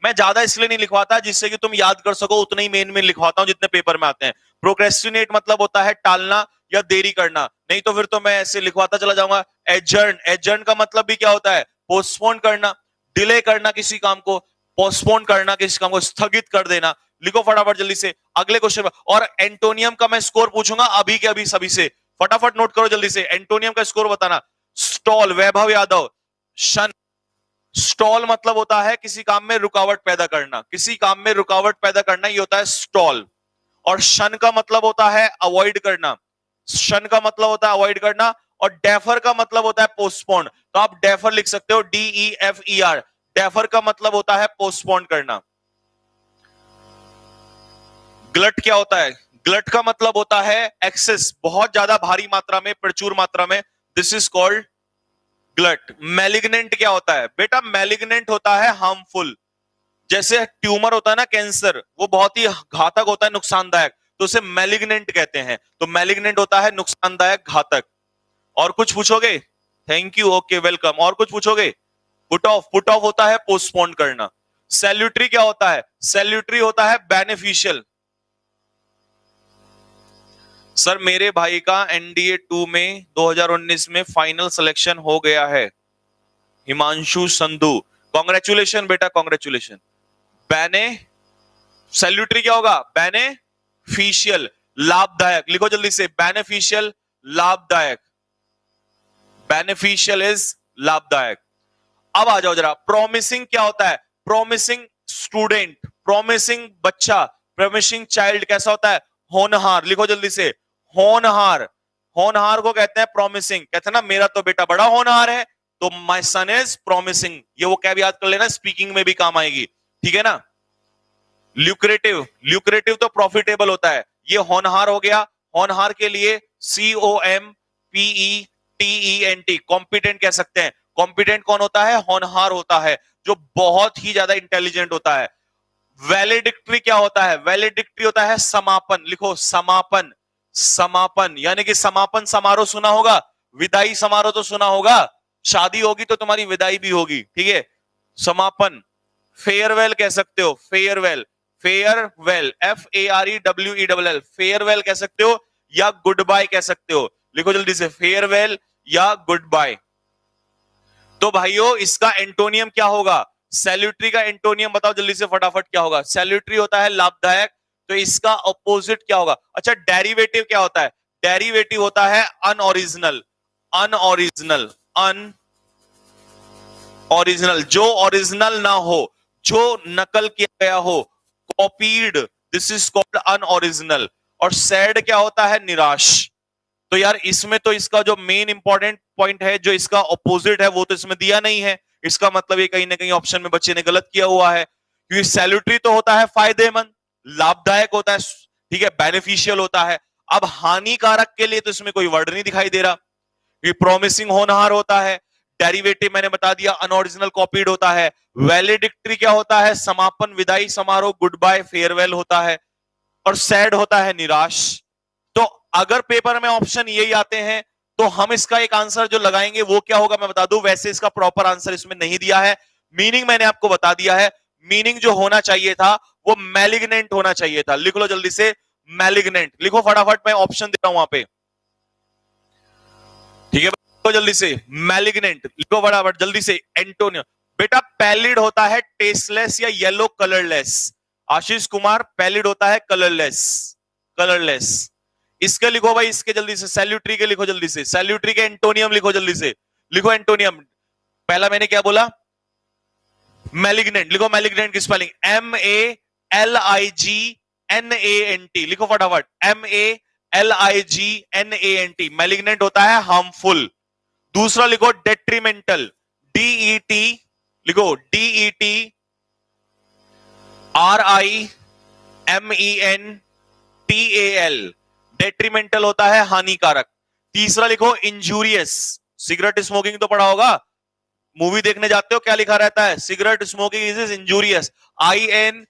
मैं ज्यादा इसलिए नहीं लिखवाता जिससे कि तुम याद कर सको, उतने ही मेन मेन लिखवाता हूं जितने पेपर में आते हैं। प्रोक्रेस्टिनेट मतलब होता है टालना या देरी करना, नहीं तो फिर तो मैं ऐसे लिखवाता चला जाऊंगा। एडजर्न, एडजर्न का मतलब भी क्या होता है? पोस्टपोन करना, डिले करना किसी काम को, पोस्टपोन करना किसी काम को, स्थगित कर देना। लिखो फटाफट जल्दी से अगले क्वेश्चन। और एंटोनियम का मैं स्कोर पूछूंगा अभी के अभी सभी से, फटाफट नोट करो जल्दी से, एंटोनियम का स्कोर बताना। स्टॉल, वैभव यादव। शन, स्टॉल मतलब होता है किसी काम में रुकावट पैदा करना, किसी काम में रुकावट पैदा करना, ये होता है स्टॉल। और शन का मतलब होता है अवॉइड करना, शन का मतलब होता है अवॉइड करना। और डेफर का मतलब होता है पोस्टपोन, तो आप डेफर लिख सकते हो, DEFER। डेफर का मतलब होता है पोस्टपोन करना। ग्लट क्या होता है? ग्लट का मतलब होता है एक्सेस, बहुत ज्यादा भारी मात्रा में, प्रचुर मात्रा में, this is called glut. Malignant क्या होता है बेटा? मैलिग्नेंट होता है हार्मफुल। जैसे ट्यूमर होता है ना, कैंसर, वो बहुत ही घातक होता है, नुकसानदायक, तो उसे मैलिग्नेंट कहते हैं। तो मैलिग्नेंट होता है नुकसानदायक, घातक। और कुछ पूछोगे? Thank you, okay, welcome. और कुछ पूछोगे? Put off. पुट ऑफ होता है पोस्टपोन करना। सैल्यूटरी क्या होता है? सैल्यूटरी होता है बेनिफिशियल। सर मेरे भाई का एनडीए 2 में 2019 में फाइनल सिलेक्शन हो गया है, हिमांशु संधू। कॉन्ग्रेचुलेशन बेटा, कॉन्ग्रेचुलेशन। बैने सैल्यूटरी क्या होगा? बेनेफिशियल, लाभदायक। लिखो जल्दी से, बेनिफिशियल, लाभदायक। बेनिफिशियल इज लाभदायक। अब आ जाओ जरा, प्रोमिसिंग क्या होता है? प्रोमिसिंग स्टूडेंट, प्रोमिसिंग बच्चा, प्रोमिसिंग चाइल्ड कैसा होता है? होनहार। लिखो जल्दी से, होनहार। होनहार को कहते हैं प्रोमिसिंग। कहते हैं ना मेरा तो बेटा बड़ा होनहार है, तो माय सन इज प्रोमिसिंग। ये वो क्या भी याद कर लेना, स्पीकिंग में भी काम आएगी, ठीक है ना। ल्यूक्रेटिव, ल्यूक्रेटिव तो प्रॉफिटेबल होता है, ये होनहार हो गया। होनहार के लिए COMPETENT, कॉम्पिटेंट कह सकते हैं। कॉम्पिटेंट कौन होता है? होनहार होता है, जो बहुत ही ज्यादा इंटेलिजेंट होता है। वैलेडिक्टरी क्या होता है? वैलेडिक्टरी होता है समापन। लिखो समापन, समापन यानी कि समापन समारोह सुना होगा, विदाई समारोह तो सुना होगा, शादी होगी तो तुम्हारी विदाई भी होगी, ठीक है। समापन। फेयरवेल कह सकते हो, फेयरवेल, फेयरवेल, FAREWELL, फेयरवेल कह सकते हो, या गुड बाय कह सकते हो। लिखो जल्दी से, फेयरवेल या गुड बाय। तो भाइयों इसका एंटोनियम क्या होगा? सैल्यूटरी का एंटोनियम बताओ जल्दी से फटाफट, क्या होगा? सैल्यूटरी होता है लाभदायक, तो इसका ऑपोजिट क्या होगा? अच्छा, डेरिवेटिव क्या होता है? डेरिवेटिव होता है अनओरिजिनल। अनओरिजिनल, अनओरिजिनल, जो ओरिजिनल ना हो, जो नकल किया गया हो, copied, this is called unoriginal. और सैड क्या होता है? निराश। तो यार इसमें तो इसका जो मेन इंपॉर्टेंट पॉइंट है, जो इसका ऑपोजिट है, वो तो इसमें दिया नहीं है। इसका मतलब ये कहीं ना कहीं ऑप्शन में बच्चे ने गलत किया हुआ है, क्योंकि सैल्यूटरी तो होता है फायदेमंद, लाभदायक होता है, ठीक है, बेनिफिशियल होता है। अब हानिकारक के लिए तो इसमें कोई वर्ड नहीं दिखाई दे रहा। ये प्रोमिसिंग होनहार होता है, डेरिवेटिव मैंने बता दिया अनओरिजिनल कॉपीड होता है। वैलेडिक्टरी क्या होता है? समापन, विदाई समारोह, गुड बाय, फेयरवेल होता है। और सैड होता है निराश। तो अगर पेपर में ऑप्शन यही आते हैं, तो हम इसका एक आंसर जो लगाएंगे वो क्या होगा मैं बता दूं। वैसे इसका प्रॉपर आंसर इसमें नहीं दिया है, मीनिंग मैंने आपको बता दिया है। मीनिंग जो होना चाहिए था वो मैलिग्नेंट होना चाहिए था। लिख लो जल्दी से, मैलिग्नेंट। लिखो फटाफट, मैं ऑप्शन दे रहा हूं वहां पे, ठीक है। लिखो जल्दी से, मैलिग्नेंट लिखो फटाफट जल्दी से। एंटोनियो बेटा, पैलिड होता है टेस्टलेस या yellow colourless. Ashish Kumar, pallid होता है कलरलेस, कलरलेस। इसके लिखो भाई, इसके जल्दी से, सैल्यूटरी के लिखो जल्दी से, सैल्यूटरी के एंटोनियम लिखो जल्दी से। लिखो एंटोनियम। पहला मैंने क्या बोला? मैलिग्नेंट। लिखो मैलिग्नेंट की स्पेलिंग, MALIGNANT। लिखो फटाफट, MALIGNANT। मैलिग्नेंट होता है हार्मफुल। दूसरा लिखो डेट्रीमेंटल, DET। लिखो DETRIMENTAL, डेट्रीमेंटल होता है हानिकारक। तीसरा लिखो इंजूरियस, सिगरेट स्मोकिंग तो पढ़ा होगा, मूवी देखने जाते हो क्या लिखा रहता है? Cigarette smoking is injurious, INJURIOUS,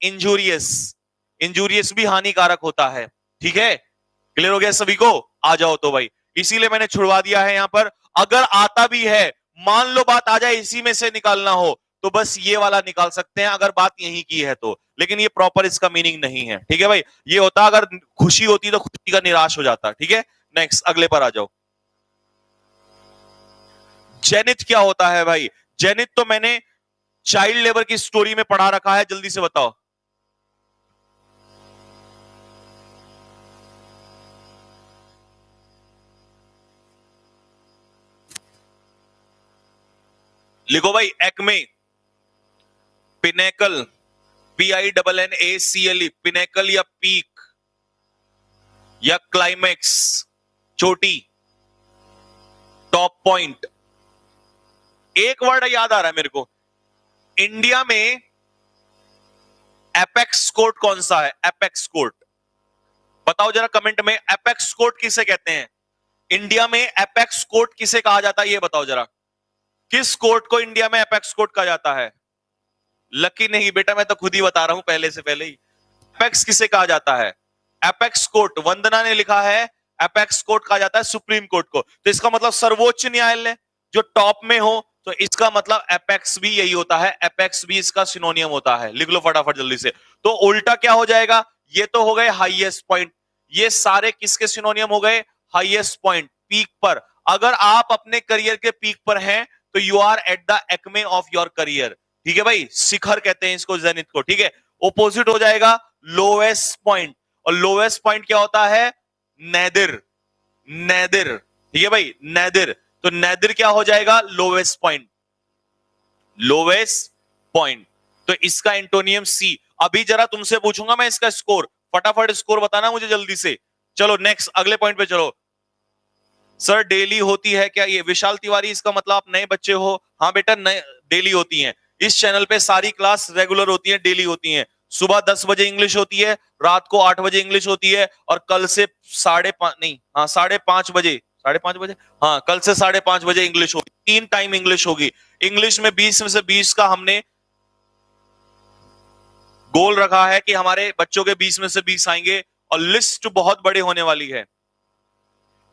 injurious. Injurious भी हानिकारक होता है, ठीक है। क्लियर हो गया सभी को? आ जाओ तो भाई, इसीलिए मैंने छुड़वा दिया है यहां पर। अगर आता भी है, मान लो बात आ जाए इसी में से निकालना हो, तो बस ये वाला निकाल सकते हैं अगर बात यही की है तो, लेकिन ये प्रॉपर इसका मीनिंग नहीं है, ठीक है भाई। ये होता अगर खुशी होती तो खुशी का निराश हो जाता, ठीक है। नेक्स्ट, अगले पर आ जाओ। जेनिथ क्या होता है भाई? जेनिथ तो मैंने चाइल्ड लेबर की स्टोरी में पढ़ा रखा है, जल्दी से बताओ। लिखो भाई, एक्मे, पिनेकल, PINNACLE, पिनेकल या पीक, या क्लाइमेक्स, चोटी, टॉप पॉइंट, एक वर्ड याद आ रहा है मेरे को, इंडिया में एपेक्स कोर्ट कौन सा है? एपेक्स कोर्ट बताओ जरा कमेंट में, एपेक्स कोर्ट किसे कहते हैं? इंडिया में एपेक्स कोर्ट किसे कहा जाता है ये बताओ जरा, किस कोर्ट को इंडिया में एपेक्स कोर्ट कहा जाता है? लकी नहीं बेटा, मैं तो खुद ही बता रहा हूं पहले से पहले ही। एपेक्स किसे कहा जाता है? एपेक्स कोर्ट, वंदना ने लिखा है एपेक्स कोर्ट कहा जाता है सुप्रीम कोर्ट को, तो इसका मतलब सर्वोच्च न्यायालय जो टॉप में हो, तो इसका मतलब एपेक्स भी यही होता है, एपेक्स भी इसका सिनोनियम होता है। लिख लो फटाफट जल्दी से। तो उल्टा क्या हो जाएगा, ये तो हो गए हाईएस्ट पॉइंट, ये सारे किसके सिनोनियम हो गए? हाईएस्ट पॉइंट, पीक पर। अगर आप अपने करियर के पीक पर हैं तो you are at the acme of your career, ठीक है भाई, शिखर कहते हैं इसको, जेनिथ को, ठीक है। ओपोजिट हो जाएगा लोएस्ट पॉइंट, और लोएस्ट पॉइंट क्या होता है? नैदिर, नैदिर, ठीक है भाई, नैदिर। तो नैदिर क्या हो जाएगा? Lowest point, lowest point. तो इसका एंटोनियम सी। अभी जरा तुमसे पूछूंगा मैं इसका स्कोर, फटाफट स्कोर बताना मुझे जल्दी से। चलो नेक्स्ट, अगले पॉइंट पे चलो। सर डेली होती है क्या ये? विशाल तिवारी, इसका मतलब आप नए बच्चे हो? हाँ बेटा, नए डेली होती हैं। इस चैनल पे सारी क्लास रेगुलर होती है, डेली होती है। सुबह 10 बजे इंग्लिश होती है, रात को 8 बजे इंग्लिश होती है, और कल से 5:30 नहीं, हाँ 5:30 बजे, 5:30 बजे, हाँ कल से 5:30 बजे इंग्लिश होगी। 3 टाइम इंग्लिश होगी। इंग्लिश में 20 में से 20 का हमने गोल रखा है कि हमारे बच्चों के 20 में से 20 आएंगे, और लिस्ट बहुत बड़ी होने वाली है।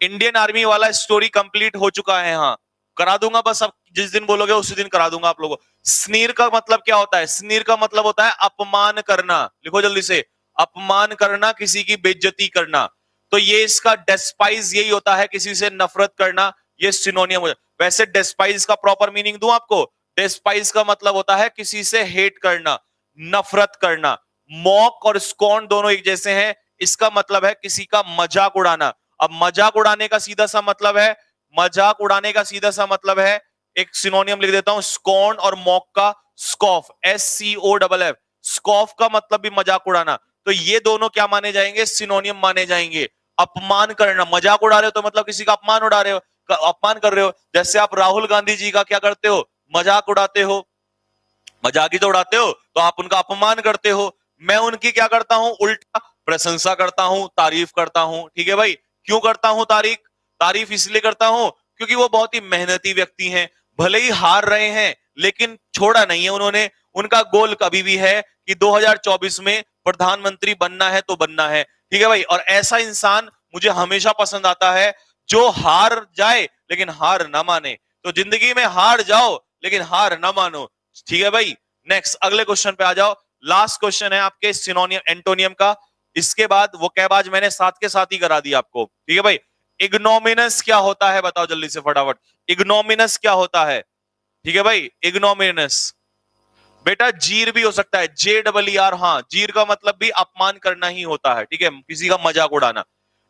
इंडियन आर्मी वाला स्टोरी कंप्लीट हो चुका है, हाँ करा दूंगा, बस अब जिस दिन बोलोगे उसी दिन करा दूंगा आप लोगों को। स्नीर का मतलब क्या होता है? स्नीर का मतलब होता है अपमान करना। लिखो जल्दी से, अपमान करना, किसी की बेइज्जती करना। तो ये इसका डेस्पाइज यही होता है, किसी से नफरत करना, ये सिनोनियम हो जाता। वैसे डेस्पाइज का प्रॉपर मीनिंग दूं आपको? डेस्पाइज का मतलब होता है किसी से हेट करना, नफरत करना। मॉक और स्कॉन दोनों एक जैसे हैं, इसका मतलब है किसी का मजाक उड़ाना। अब मजाक उड़ाने का सीधा सा मतलब है, मजाक उड़ाने का सीधा सा मतलब है, एक सिनोनियम लिख देता हूं स्कॉन और मॉक का, स्कॉफ, SCOFF। स्कॉफ का मतलब भी मजाक उड़ाना। तो ये दोनों क्या माने जाएंगे? सिनोनियम माने जाएंगे। अपमान करना, मजाक उड़ा रहे हो तो मतलब किसी का अपमान उड़ा रहे हो, अपमान कर रहे हो। जैसे आप राहुल गांधी जी का क्या करते हो? मजाक उड़ाते हो, मजाक ही तो उड़ाते हो, तो आप उनका अपमान करते हो। मैं उनकी क्या करता हूं? उल्टा प्रशंसा करता हूं, तारीफ करता हूं, ठीक है भाई। क्यों करता हूं तारीफ? तारीफ इसलिए करता हूं क्योंकि वो बहुत ही मेहनती व्यक्ति हैं। भले ही हार रहे हैं लेकिन छोड़ा नहीं है उन्होंने। उनका गोल कभी भी है कि 2024 में प्रधानमंत्री बनना है तो बनना है, ठीक है भाई। और ऐसा इंसान मुझे हमेशा पसंद आता है जो हार जाए लेकिन हार ना माने। तो जिंदगी में हार जाओ लेकिन हार ना मानो, ठीक है भाई। नेक्स्ट अगले क्वेश्चन पे आ जाओ। लास्ट क्वेश्चन है आपके सिनोनियम एंटोनियम का। इसके बाद वो कैबाज मैंने साथ के साथ ही करा दिया आपको, ठीक है भाई। इग्नोमिनस क्या होता है बताओ जल्दी से फटाफट। इग्नोमिनस क्या होता है? ठीक है भाई, इग्नोमिनस बेटा जीर भी हो सकता है, JEER। हाँ, जीर का मतलब भी अपमान करना ही होता है, ठीक है, किसी का मजाक उड़ाना।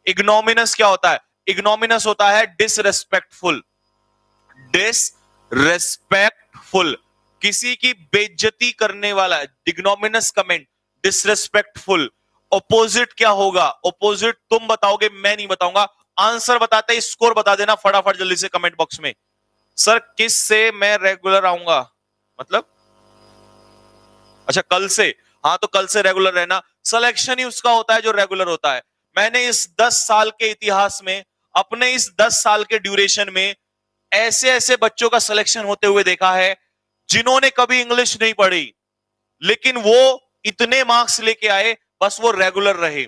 इग्नोमिनस क्या होता है? इग्नोमिनस होता है डिसरेस्पेक्टफुल, डिसरेस्पेक्टफुल, किसी की बेइज्जती करने वाला। Ignominious comment, disrespectful. ऑपोजिट क्या होगा? ऑपोजिट तुम बताओगे, मैं नहीं बताऊंगा। आंसर बताते ही स्कोर बता देना फटाफट जल्दी से कमेंट बॉक्स में। सर किस से मैं रेगुलर आऊंगा? मतलब अच्छा कल से, हाँ तो कल से रेगुलर रहना। सिलेक्शन ही उसका होता है जो रेगुलर होता है। मैंने इस 10 साल के इतिहास में, अपने इस 10 साल के ड्यूरेशन में ऐसे ऐसे बच्चों का सिलेक्शन होते हुए देखा है जिन्होंने कभी इंग्लिश नहीं पढ़ी, लेकिन वो इतने मार्क्स लेके आए, बस वो रेगुलर रहे।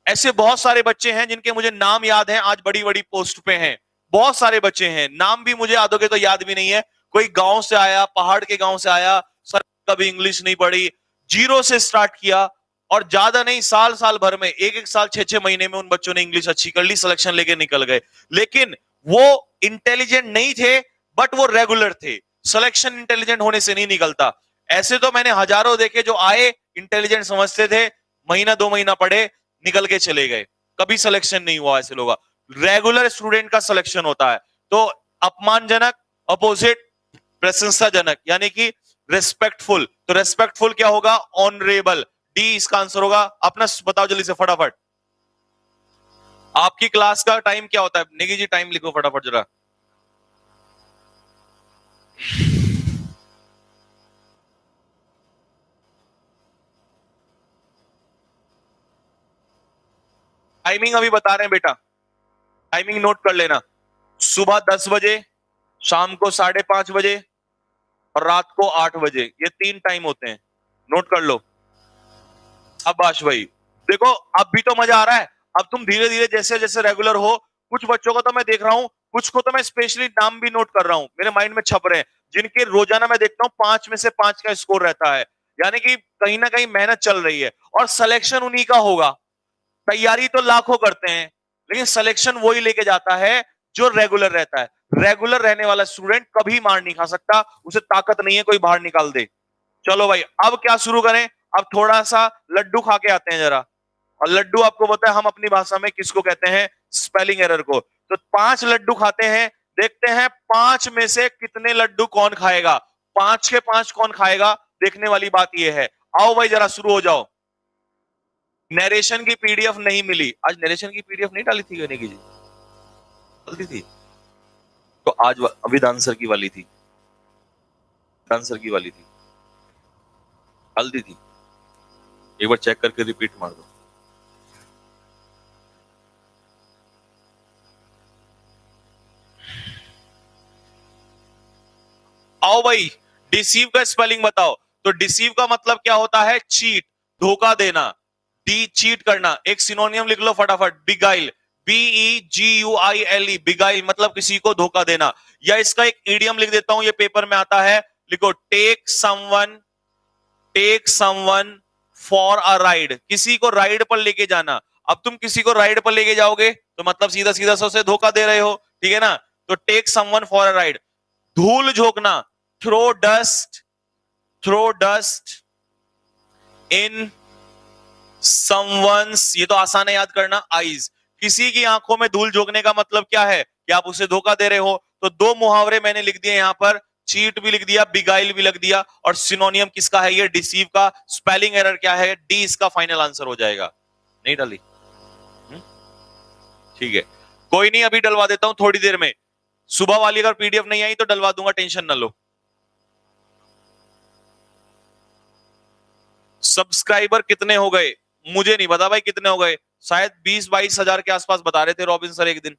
ऐसे बहुत सारे बच्चे हैं जिनके मुझे नाम याद हैं, आज बड़ी बड़ी पोस्ट पे हैं। बहुत सारे बच्चे हैं, नाम भी मुझे याद हो गए तो याद भी नहीं है। कोई गांव से आया, पहाड़ के गांव से आया, सर कभी इंग्लिश नहीं पढ़ी, जीरो से स्टार्ट किया, और ज्यादा नहीं, साल साल भर में, एक एक साल 6-6 महीने में उन बच्चों ने इंग्लिश अच्छी कर ली, सिलेक्शन लेके निकल गए। लेकिन वो इंटेलिजेंट नहीं थे, बट वो रेगुलर थे। सिलेक्शन इंटेलिजेंट होने से नहीं निकलता। ऐसे तो मैंने हजारों देखे जो आए, इंटेलिजेंट समझते थे, महीना 2 महीना पढ़े, निकल के चले गए, कभी सिलेक्शन नहीं हुआ ऐसे लोग। रेगुलर स्टूडेंट का सिलेक्शन होता है। तो अपमानजनक, अपोजिट, प्रशंसाजनक, यानी कि रेस्पेक्टफुल। तो रेस्पेक्टफुल क्या होगा? ऑनरेबल, डी इसका आंसर होगा। अपना बताओ जल्दी से फटाफट, आपकी क्लास का टाइम क्या होता है? नेगी जी टाइम लिखो फटाफट जरा। टाइमिंग अभी बता रहे हैं बेटा, टाइमिंग नोट कर लेना। सुबह 10 बजे, शाम को 5:30 बजे और रात को 8 बजे, ये 3 टाइम होते हैं, नोट कर लो। शाबाश भाई, देखो अब भी तो मजा आ रहा है। अब तुम धीरे धीरे जैसे जैसे रेगुलर हो, कुछ बच्चों को तो मैं देख रहा हूं, कुछ को तो मैं स्पेशली नाम भी नोट कर रहा हूं, मेरे माइंड में छप रहे हैं, जिनके रोजाना मैं देखता हूं 5 में से 5 का स्कोर रहता है। यानी कि कहीं ना कहीं मेहनत चल रही है और सिलेक्शन उन्हीं का होगा। तैयारी तो लाखों करते हैं, लेकिन सिलेक्शन वही लेके जाता है जो रेगुलर रहता है। रेगुलर रहने वाला स्टूडेंट कभी मार नहीं खा सकता, उसे ताकत नहीं है कोई बाहर निकाल दे। चलो भाई, अब क्या शुरू करें? अब थोड़ा सा लड्डू खा के आते हैं जरा। और लड्डू आपको पता है हम अपनी भाषा में किसको कहते हैं? स्पेलिंग एरर को। तो 5 लड्डू खाते हैं, देखते हैं 5 में से कितने लड्डू कौन खाएगा। 5 के 5 कौन खाएगा, देखने वाली बात यह है। आओ भाई जरा शुरू हो जाओ। नरेशन की पीडीएफ नहीं मिली आज, नरेशन की पीडीएफ नहीं डाली थी की जी, डाली थी तो आज अभी आंसर की वाली थी, आंसर की वाली थी, हल्दी थी। एक बार चेक करके रिपीट मार दो। आओ भाई, डिसीव का स्पेलिंग बताओ। तो डिसीव का मतलब क्या होता है? चीट, धोखा देना, डी चीट करना। एक सिनोनियम लिख लो फटाफट, बिगाइल, BEGUILE, बिगाइल मतलब किसी को धोखा देना। या इसका एक इडियम लिख देता हूं, ये पेपर में आता है, लिखो take someone for a ride, किसी को राइड पर लेके जाना। अब तुम किसी को राइड पर लेके जाओगे तो मतलब सीधा सीधा से उसे धोखा दे रहे हो, ठीक है ना? तो take someone for a ride. धूल झोंकना, थ्रो डस्ट इन समवंस, ये तो आसान है याद करना, आईज। किसी की आंखों में धूल झोंकने का मतलब क्या है? कि आप उसे धोखा दे रहे हो। तो 2 मुहावरे मैंने लिख दिए यहां पर, चीट भी लिख दिया, बिगाइल भी लिख दिया, और सिनोनियम किसका है? ये डिसीव का। स्पेलिंग एरर क्या है? डी इसका फाइनल आंसर हो जाएगा। नहीं डाली? ठीक है, कोई नहीं, अभी डलवा देता हूं थोड़ी देर में। सुबह वाली अगर पीडीएफ नहीं आई तो डलवा दूंगा, टेंशन ना लो। सब्सक्राइबर कितने हो गए? मुझे नहीं पता भाई कितने हो गए, शायद 20-22 हजार के आसपास बता रहे थे रॉबिन सर एक दिन।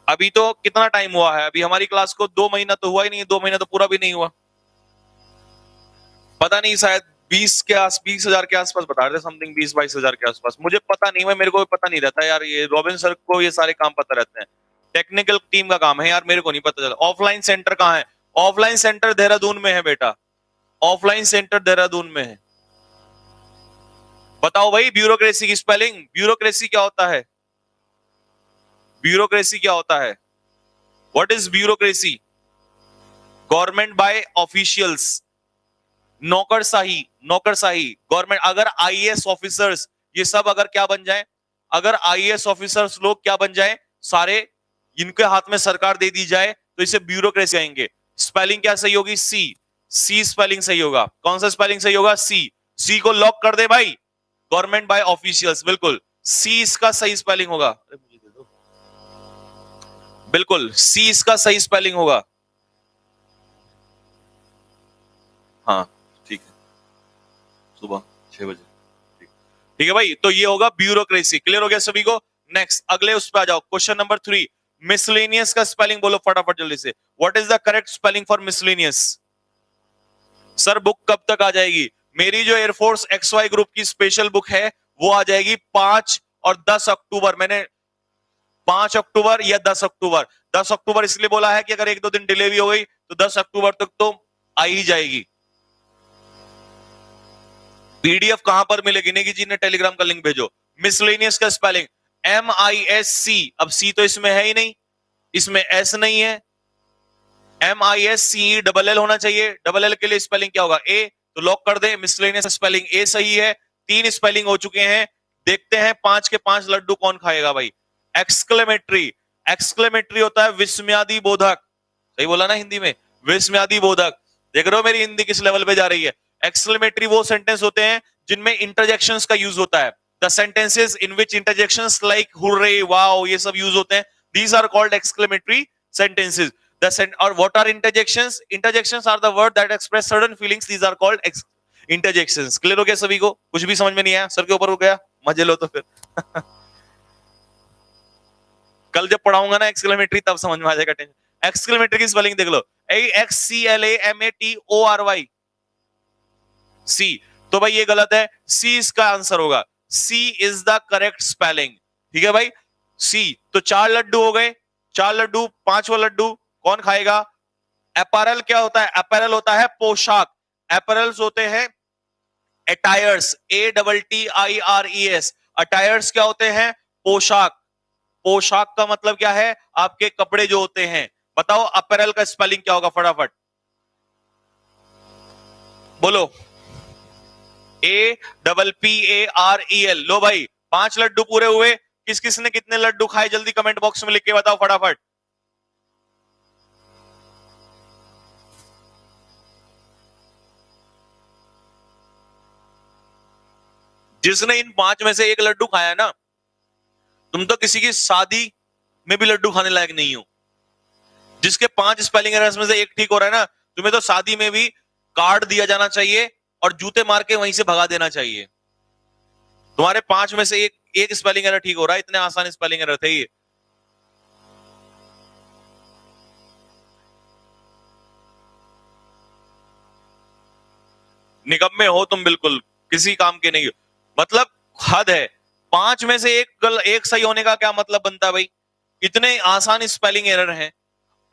अभी तो कितना टाइम हुआ है? अभी हमारी क्लास को 2 महीना तो हुआ ही नहीं, 2 महीना तो पूरा भी नहीं हुआ। पता नहीं, शायद 20 हजार के आसपास बता रहे थे, समथिंग 20-22 हजार के आसपास। मुझे पता नहीं, मैं मेरे को पता नहीं रहता यार, ये रॉबिन सर को ये सारे काम पता रहते हैं, टेक्निकल टीम का काम है यार, मेरे को नहीं पता चला। ऑफलाइन सेंटर कहाँ है? ऑफलाइन सेंटर देहरादून में है बेटा, ऑफलाइन सेंटर देहरादून में है। बताओ भाई, ब्यूरोक्रेसी की स्पेलिंग, ब्यूरोक्रेसी क्या होता है? ब्यूरोक्रेसी क्या होता है? What is bureaucracy? Government by officials, नौकरशाही, नौकरशाही गवर्नमेंट। अगर आईएएस ऑफिसर्स ये सब अगर क्या बन जाए, अगर आईएएस ऑफिसर्स लोग क्या बन जाए सारे, इनके हाथ में सरकार दे दी जाए तो इसे ब्यूरोक्रेसी आएंगे। स्पेलिंग क्या सही होगी? सी, सी स्पेलिंग सही होगा। कौन सा स्पेलिंग सही होगा? सी। सी को लॉक कर दे भाई, गवर्नमेंट बाय ऑफिशियल्स, बिल्कुल सी इसका सही स्पेलिंग होगा। बिल्कुल सी इसका सही स्पेलिंग होगा। हाँ ठीक है, सुबह 6 बजे। ठीक, ठीक है भाई, तो ये होगा ब्यूरोक्रेसी। क्लियर हो गया सभी को? नेक्स्ट अगले उस पर आ जाओ, क्वेश्चन नंबर 3। मिसलेनियस का स्पेलिंग बोलो फटाफट जल्दी से। What is the correct spelling for miscellaneous? Sir book कब तक आ जाएगी? मेरी जो एयरफोर्स XY ग्रुप की स्पेशल बुक है वो आ जाएगी 5 और 10 अक्टूबर। मैंने 5 अक्टूबर या 10 अक्टूबर, 10 अक्टूबर इसलिए बोला है कि अगर 1-2 दिन डिले भी हो गई तो 10 अक्टूबर तक तो आ ही जाएगी। पीडीएफ कहां पर मिलेगी? नेगी जी ने टेलीग्राम का लिंक भेजो। मिसलेनियस का स्पेलिंग MISC, अब सी तो इसमें है ही नहीं, इसमें एस नहीं है, MISCELL होना चाहिए। डबल एल के लिए स्पेलिंग क्या होगा? ए, तो लॉक कर दे, मिसलेनियस स्पेलिंग ए सही है। 3 स्पेलिंग हो चुके हैं, देखते हैं 5 के 5 लड्डू कौन खाएगा भाई। एक्सक्लेमेटरी, एक्सक्लेमेटरी होता है विस्मयादि बोधक, सही बोला ना हिंदी में? विस्मयादि बोधक। देख रहे हो मेरी हिंदी किस लेवल पे जा रही है? एक्सक्लेमेटरी वो सेंटेंस होते हैं जिनमें इंटरजेक्शंस का यूज होता है। The sentences in which interjections like hurray, wow, ये सब यूज होते हैं, these are called exclamatory sentences. और what are interjections? Interjections are the word that express certain feelings. These are called interjections. Clear हो गया सभी को? कुछ भी समझ में नहीं आया? सर के ऊपर हो गया? मजे लो तो फिर कल जब पढ़ाऊंगा ना एक्सक्लेमेटरी तब समझ में आ जाएगा। टेंशन एक्सक्लेमेटरी की स्पेलिंग देख लो, XCLAMATORY सी। तो भाई ये गलत है, सी इसका आंसर होगा। सी इज द करेक्ट स्पेलिंग। ठीक है भाई, सी। तो 4 लड्डू हो गए, 4 लड्डू, 5वां लड्डू कौन खाएगा? अपैरल क्या होता है? अपैरल होता है पोशाक। अपैरल्स होते हैं अटायर्स, ATTIRES। अटायर्स क्या होते हैं? पोशाक। पोशाक का मतलब क्या है? आपके कपड़े जो होते हैं। बताओ अपैरल का स्पेलिंग क्या होगा फटाफट बोलो। APPAREL। लो भाई 5 लड्डू पूरे हुए। किस किस ने कितने लड्डू खाए जल्दी कमेंट बॉक्स में लिख के बताओ फटाफट। जिसने इन 5 में से एक लड्डू खाया ना, तुम तो किसी की शादी में भी लड्डू खाने लायक नहीं हो। जिसके 5 स्पेलिंग एरर्स में से एक ठीक हो रहा है ना, तुम्हें तो शादी में भी कार्ड दिया जाना चाहिए और जूते मार के वहीं से भगा देना चाहिए। तुम्हारे 5 में से एक स्पेलिंग एरर ठीक हो रहा है, इतने आसान स्पेलिंग एरर थे ये। निकम्मे हो तुम, बिल्कुल किसी काम के नहीं हो। मतलब हद है। 5 में से एक सही होने का क्या मतलब बनता है भाई? इतने आसान स्पेलिंग एरर हैं।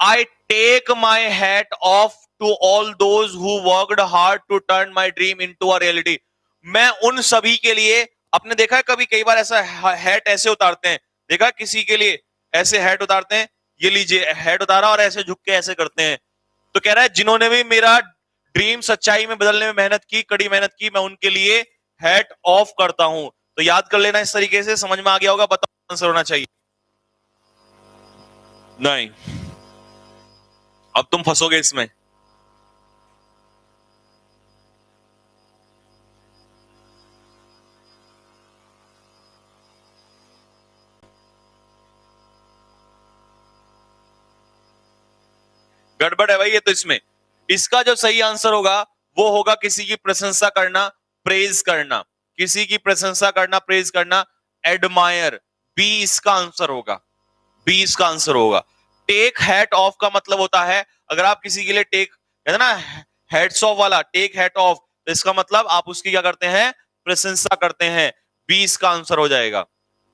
I take my hat off to all those who worked hard to turn my dream into a reality. मैं उन सभी के लिए, आपने देखा है कभी कई बार ऐसा हैट ऐसे उतारते हैं, देखा है किसी के लिए ऐसे हैट उतारते हैं, ये लीजिए हैट उतारा और ऐसे झुक के ऐसे करते हैं। तो कह रहा है जिन्होंने भी मेरा ड्रीम सच्चाई में बदलने में मेहनत की, कड़ी मेहनत की, मैं उनके लिए हैट ऑफ करता हूं। तो याद कर लेना इस तरीके से, समझ में आ गया होगा। बताओ आंसर होना चाहिए। नहीं, अब तुम फंसोगे इसमें। गड़बड़ है भाई ये तो इसमें। इसका जो सही आंसर होगा वो होगा किसी की प्रशंसा करना, प्रेज करना। किसी की प्रशंसा करना, प्रेज करना, एडमायर। बी इसका आंसर होगा, बी इसका आंसर होगा। टेक हैट ऑफ का मतलब होता है, अगर आप किसी के लिए टेक, कहते हैं ना हेड्स ऑफ वाला, टेक हैट ऑफ, तो इसका मतलब आप उसकी क्या करते हैं? प्रशंसा करते हैं। बी इसका आंसर हो जाएगा।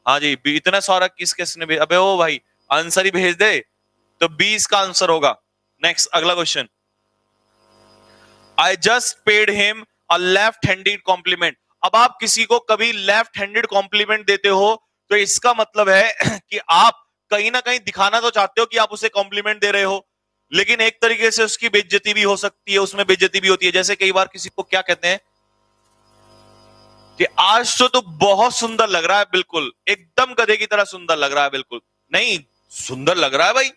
हाँ जी, बी। इतना सारा किस किसने भी, अबे ओ भाई आंसर ही भेज दे। तो बी इसका आंसर होगा। नेक्स्ट अगला question. I just paid him a left handed compliment. अब आप किसी को कभी लेफ्ट हैंडेड कॉम्प्लीमेंट देते हो तो इसका मतलब है कि आप कहीं ना कहीं दिखाना तो चाहते हो कि आप उसे कॉम्प्लीमेंट दे रहे हो, लेकिन एक तरीके से उसकी बेइज्जती भी हो सकती है, उसमें बेइज्जती भी होती है। जैसे कई बार किसी को क्या कहते हैं कि आज तो बहुत सुंदर लग रहा है, बिल्कुल एकदम गधे की तरह सुंदर लग रहा है, बिल्कुल नहीं सुंदर लग रहा है भाई।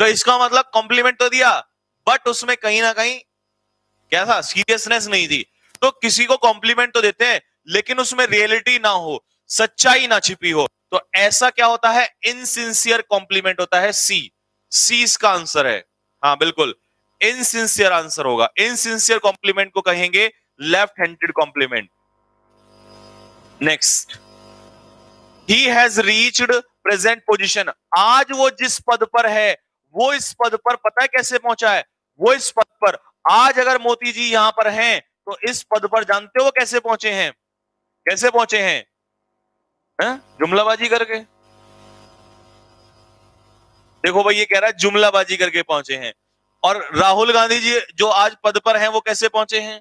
तो इसका मतलब कॉम्प्लीमेंट तो दिया, बट उसमें कहीं ना कहीं क्या था? सीरियसनेस नहीं थी। तो किसी को कॉम्प्लीमेंट तो देते हैं लेकिन उसमें रियलिटी ना हो, सच्चाई ना छिपी हो, तो ऐसा क्या होता है? इनसिंसियर कॉम्प्लीमेंट होता है। सी, सी इसका आंसर है। हाँ बिल्कुल, इनसिंसियर आंसर होगा। इनसिंसियर कॉम्प्लीमेंट को कहेंगे left handed compliment. Next, he has reached present position. आज वो जिस पद पर है, वो इस पद पर पता है कैसे पहुंचा है? वो इस पद पर, आज अगर मोती जी यहां पर हैं तो इस पद पर जानते हो कैसे पहुंचे हैं? कैसे पहुंचे हैं? जुमलाबाजी करके। देखो भाई ये कह रहा है जुमलाबाजी करके पहुंचे हैं। और राहुल गांधी जी जो आज पद पर हैं वो कैसे पहुंचे हैं?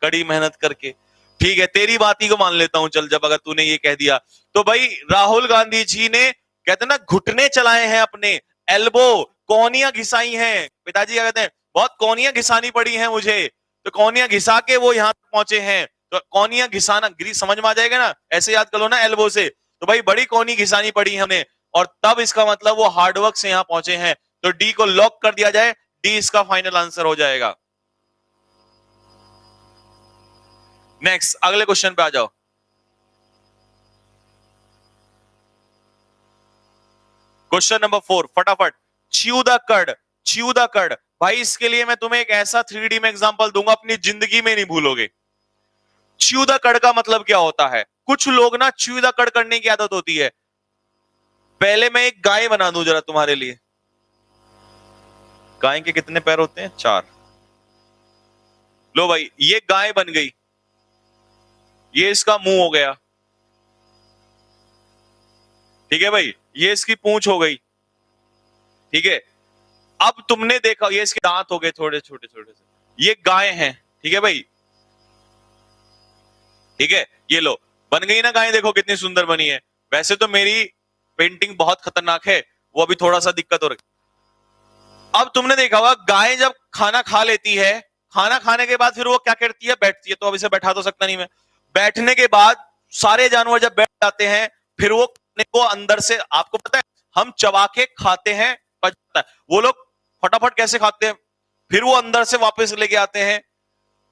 कड़ी मेहनत करके। ठीक है, तेरी बात ही को मान लेता हूं, चल जब अगर तूने ये कह दिया तो भाई राहुल गांधी जी ने, कहते हैं ना, घुटने चलाए हैं अपने, एल्बो, कोहनियां घिसाई हैं। पिताजी क्या कहते हैं? बहुत कोहनियां घिसानी पड़ी हैं मुझे। तो कोहनियां घिसा के वो यहां तक पहुंचे हैं। तो कोहनियां घिसाना गिरी समझ में आ जाएगा ना, ऐसे याद कर लो ना एल्बो से। तो भाई बड़ी कोहनी घिसानी पड़ी है हमें, और तब इसका मतलब वो हार्डवर्क से यहां पहुंचे हैं। तो डी को लॉक कर दिया जाए, डी इसका फाइनल आंसर हो जाएगा। नेक्स्ट अगले क्वेश्चन पे आ जाओ। क्वेश्चन नंबर 4 फटाफट। Chew the curd. Chew the curd. भाई इसके लिए मैं तुम्हें एक ऐसा 3D में एग्जांपल दूंगा, अपनी जिंदगी में नहीं भूलोगे। च्यू द कड़ का मतलब क्या होता है? कुछ लोग ना च्यू द कड़ करने की आदत होती है। पहले मैं एक गाय बना दूं जरा तुम्हारे लिए। गाय के कितने पैर होते हैं? 4। लो भाई, ये गाय बन गई, ये इसका मुंह हो गया, ठीक है भाई, ये इसकी पूंछ हो गई, ठीक है। अब तुमने देखा ये इसके दांत हो गए थोड़े छोटे छोटे से, ये गाय है, ठीक है भाई, ठीक है। ये लो, बन गई ना गाय, देखो कितनी सुंदर बनी है। वैसे तो मेरी पेंटिंग बहुत खतरनाक है, वो अभी थोड़ा सा दिक्कत हो रही। अब तुमने देखा होगा गाय जब खाना खा लेती है, खाना खाने के बाद फिर वो क्या करती है? बैठती है। तो अब इसे बैठा तो सकता नहीं मैं। बैठने के बाद सारे जानवर जब बैठ जाते हैं, फिर वो खाने को अंदर से, आपको पता है हम चबा के खाते हैं, पच जाता है। वो लोग फटाफट कैसे खाते हैं? फिर वो अंदर से वापस लेके आते हैं,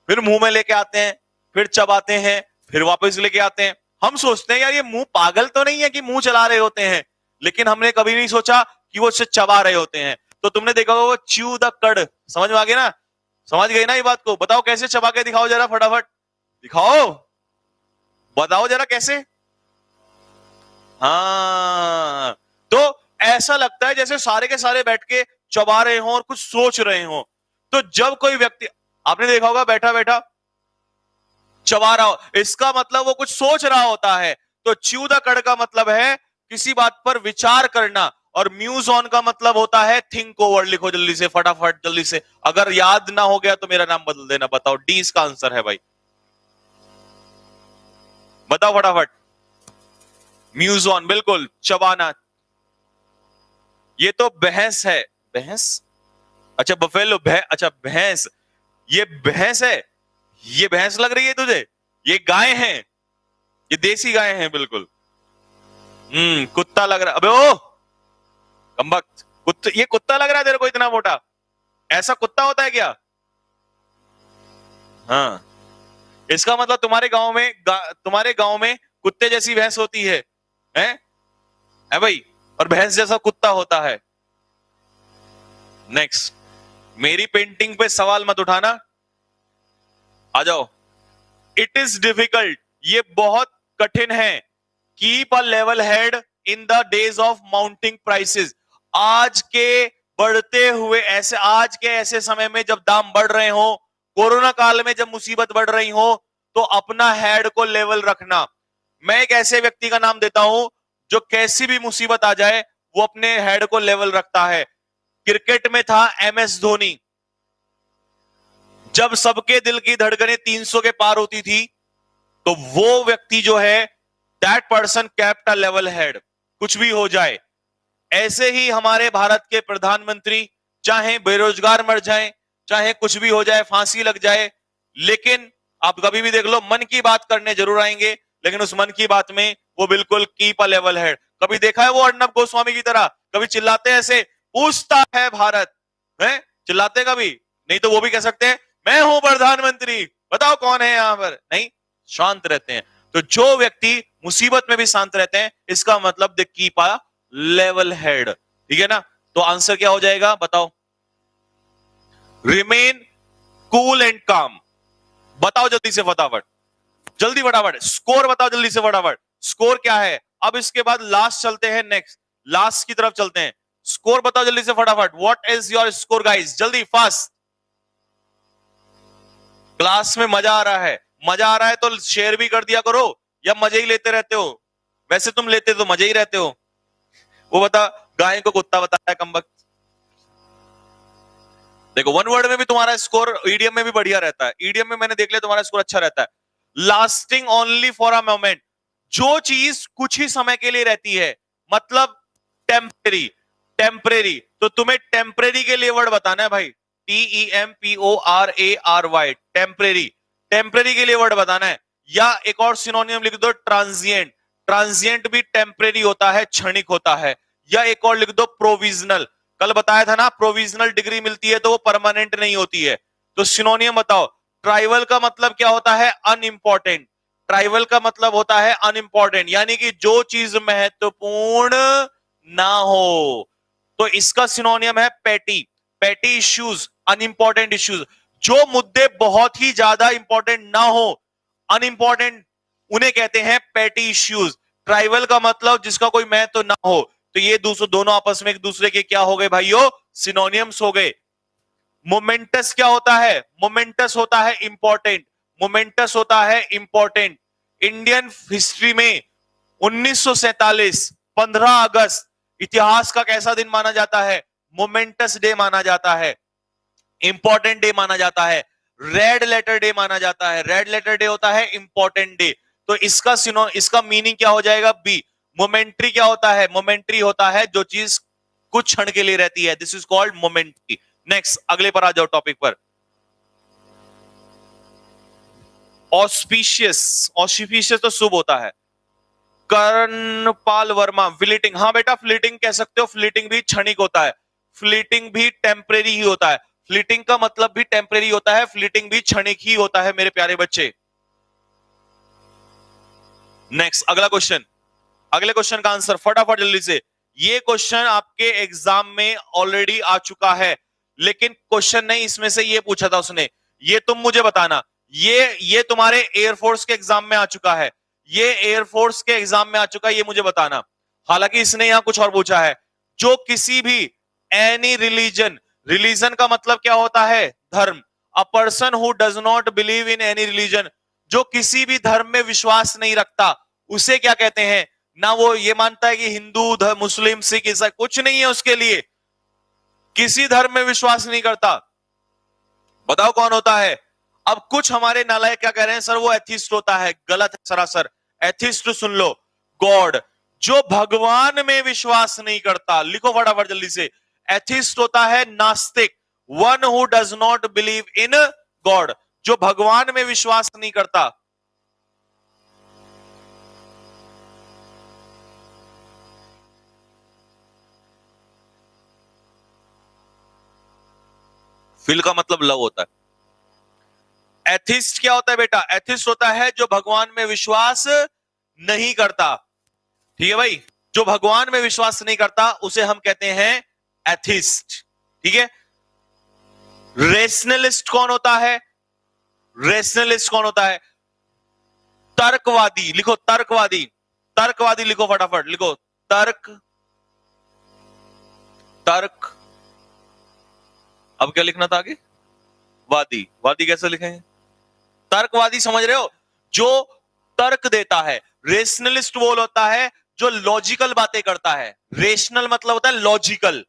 फिर मुंह में लेके आते हैं, फिर चबाते हैं, फिर वापस लेके आते हैं। हम सोचते हैं यार ये मुंह पागल तो नहीं है कि मुंह चला रहे होते हैं, लेकिन हमने कभी नहीं सोचा कि वो उसे चबा रहे होते हैं। तो तुमने देखा होगा वो च्यू द कड़, समझ में आ गया ना? समझ गए ना ये बात को? बताओ कैसे चबा के दिखाओ जरा, फटाफट दिखाओ, बताओ जरा कैसे। हाँ, तो ऐसा लगता है जैसे सारे के सारे बैठ के चबा रहे हो और कुछ सोच रहे हो। तो जब कोई व्यक्ति, आपने देखा होगा बैठा बैठा चबा रहा हो, इसका मतलब वो कुछ सोच रहा होता है। तो च्यू द कड़ का मतलब है किसी बात पर विचार करना, और म्यूज ऑन का मतलब होता है थिंक ओवर। लिखो जल्दी से, फटाफट जल्दी से, अगर याद ना हो गया तो मेरा नाम बदल देना। बताओ, डी इसका आंसर है भाई, बताओ फटाफट। म्यूज ऑन, बिल्कुल, चबाना। ये तो भैंस है, भैंस, अच्छा बफेलो, अच्छा भैंस, ये भैंस है, ये भैंस लग रही है तुझे? ये गाय है, ये देसी गाय है बिल्कुल। कुत्ता लग रहा, अबे ओ कमबख्त, ये कुत्ता लग रहा है तेरे को इतना मोटा? ऐसा कुत्ता होता है क्या? हाँ, इसका मतलब तुम्हारे गांव में कुत्ते जैसी भैंस होती है भाई, और भैंस जैसा कुत्ता होता है। नेक्स्ट, मेरी पेंटिंग पे सवाल मत उठाना, आ जाओ। इट इज डिफिकल्ट, ये बहुत कठिन है। Keep a level head in the days of mounting prices. आज के आज के ऐसे समय में जब दाम बढ़ रहे हो, कोरोना काल में जब मुसीबत बढ़ रही हो, तो अपना हेड को लेवल रखना। मैं एक ऐसे व्यक्ति का नाम देता हूं जो कैसी भी मुसीबत आ जाए वो अपने हेड को लेवल रखता है। क्रिकेट में था MS धोनी। जब सबके दिल की धड़कनें 300 के पार होती थी, तो वो व्यक्ति जो है, that person kept a level head, कुछ भी हो जाए। ऐसे ही हमारे भारत के प्रधानमंत्री, चाहे बेरोजगार मर जाएं, चाहे कुछ भी हो जाए, फांसी लग जाए, लेकिन आप कभी भी देख लो, मन की बात करने जरूर आएंगे, लेकिन उस मन की बात में वो बिल्कुल कीप अ लेवल हेड। कभी देखा है वो अर्नब गोस्वामी की तरह कभी चिल्लाते हैं ऐसे, पूछता है भारत, है चिल्लाते कभी नहीं? तो वो भी कह सकते हैं मैं हूं प्रधानमंत्री, बताओ कौन है यहां पर? नहीं, शांत रहते हैं। तो जो व्यक्ति मुसीबत में भी शांत रहते हैं, इसका मतलब they keep a level head, ठीक है ना? तो आंसर क्या हो जाएगा बताओ? रिमेन कूल एंड काम। बताओ जल्दी से फटाफट, जल्दी फटाफट स्कोर बताओ जल्दी से फटाफट, स्कोर क्या है? अब इसके बाद लास्ट चलते हैं, नेक्स्ट लास्ट की तरफ चलते हैं। स्कोर बताओ जल्दी से फटाफट, what is your score guys? जल्दी फास्ट। क्लास में मजा आ रहा है? मजा आ रहा है तो शेयर भी कर दिया करो, या मजे ही लेते रहते हो? वैसे तुम लेते तो मजे ही रहते हो। वो बता, गाय को कुत्ता बताया कमबख्त। देखो, वन वर्ड में भी तुम्हारा स्कोर ईडीएम में भी बढ़िया रहता है। ईडीएम में मैंने देख लिया तुम्हारा स्कोर अच्छा रहता है। Lasting only for a moment, जो चीज कुछ ही समय के लिए रहती है, मतलब टेम्परेरी। टेम्परेरी, तो तुम्हें टेम्परेरी के लिए वर्ड बताना है भाई, TEMPORARY, टेम्परेरी। टेम्परेरी के लिए वर्ड बताना है। या एक और सिनोनियम लिख दो, ट्रांजिएंट। ट्रांजिएंट भी टेम्परेरी होता है, क्षणिक होता है। या एक और लिख दो, प्रोविजनल। कल बताया था ना, प्रोविजनल डिग्री मिलती है तो वो परमानेंट नहीं होती है। तो सिनोनियम बताओ। ट्राइवल का मतलब क्या होता है? अनइंपॉर्टेंट। ट्राइवल का मतलब होता है अनइंपॉर्टेंट, यानी कि जो चीज महत्वपूर्ण ना हो। तो इसका सिनोनियम है पेटी। पेटी इश्यूज, अनइंपॉर्टेंट इश्यूज, जो मुद्दे बहुत ही ज्यादा इंपॉर्टेंट ना हो, अनइंपॉर्टेंट, उन्हें कहते हैं पेटी इश्यूज। ट्राइवल का मतलब जिसका कोई महत्व ना हो। तो ये दोनों आपस में एक दूसरे के क्या हो गए भाइयों? सिनोनियम्स हो गए। मोमेंटस क्या होता है? मोमेंटस होता है इंपॉर्टेंट, मोमेंटस होता है इंपॉर्टेंट। इंडियन हिस्ट्री में 1947 15 अगस्त इतिहास का कैसा दिन माना जाता है? मोमेंटस डे माना जाता है, इंपॉर्टेंट डे माना जाता है, रेड लेटर डे माना जाता है। रेड लेटर डे होता है इंपॉर्टेंट डे। तो इसका मीनिंग क्या हो जाएगा? बी। मोमेंट्री क्या होता है? मोमेंट्री होता है जो चीज कुछ क्षण के लिए रहती है, this is called momentary. Next, अगले पर आ जाओ टॉपिक पर। ऑस्पिशियस, ऑस्पिशियस तो शुभ होता है। कर्णपाल वर्मा, फ्लीटिंग, हाँ बेटा फ्लीटिंग कह सकते हो, फ्लीटिंग भी क्षणिक होता है, फ्लीटिंग भी टेम्परेरी ही होता है, फ्लीटिंग का मतलब भी टेम्परेरी होता है, फ्लीटिंग भी क्षणिक ही होता है मेरे प्यारे बच्चे। नेक्स्ट, अगला क्वेश्चन, अगले क्वेश्चन का आंसर फटाफट जल्दी से। ये क्वेश्चन आपके एग्जाम में ऑलरेडी आ चुका है, लेकिन क्वेश्चन नहीं इसमें से ये पूछा था उसने, ये तुम मुझे बताना। ये तुम्हारे एयरफोर्स के एग्जाम में आ चुका है, ये एयरफोर्स के एग्जाम में आ चुका है, ये मुझे बताना। हालांकि इसने यहां कुछ और पूछा है, जो किसी भी एनी रिलीजन, रिलीजन का मतलब क्या होता है? धर्म। A person who does not believe in any religion, जो किसी भी धर्म में विश्वास नहीं रखता, उसे क्या कहते हैं? ना वो ये मानता है कि हिंदू, मुस्लिम, सिख, ईसाई, कुछ नहीं है उसके लिए, किसी धर्म में विश्वास नहीं करता। बताओ कौन होता है? अब कुछ हमारे नालायक क्या कह रहे हैं, सर वो एथिस्ट होता है। गलत है सरासर। एथिस्ट सुन लो, गॉड, जो भगवान में विश्वास नहीं करता, लिखो फटाफट जल्दी से। एथिस्ट होता है नास्तिक, one who does not believe in God, जो भगवान में विश्वास नहीं करता। फिल का मतलब लव होता है। एथिस्ट क्या होता है बेटा? एथिस्ट होता है जो भगवान में विश्वास नहीं करता। ठीक है भाई, जो भगवान में विश्वास नहीं करता उसे हम कहते हैं एथिस्ट। ठीक है। रेशनलिस्ट कौन होता है? रेशनलिस्ट कौन होता है? तर्कवादी, लिखो तर्कवादी, तर्कवादी लिखो फटाफट, लिखो तर्क, तर्क, अब क्या लिखना था आगे? वादी, वादी कैसे लिखेंगे? तर्कवादी, समझ रहे हो? जो तर्क देता है। रेशनलिस्ट वो होता है जो लॉजिकल बातें करता है। रेशनल मतलब होता है लॉजिकल,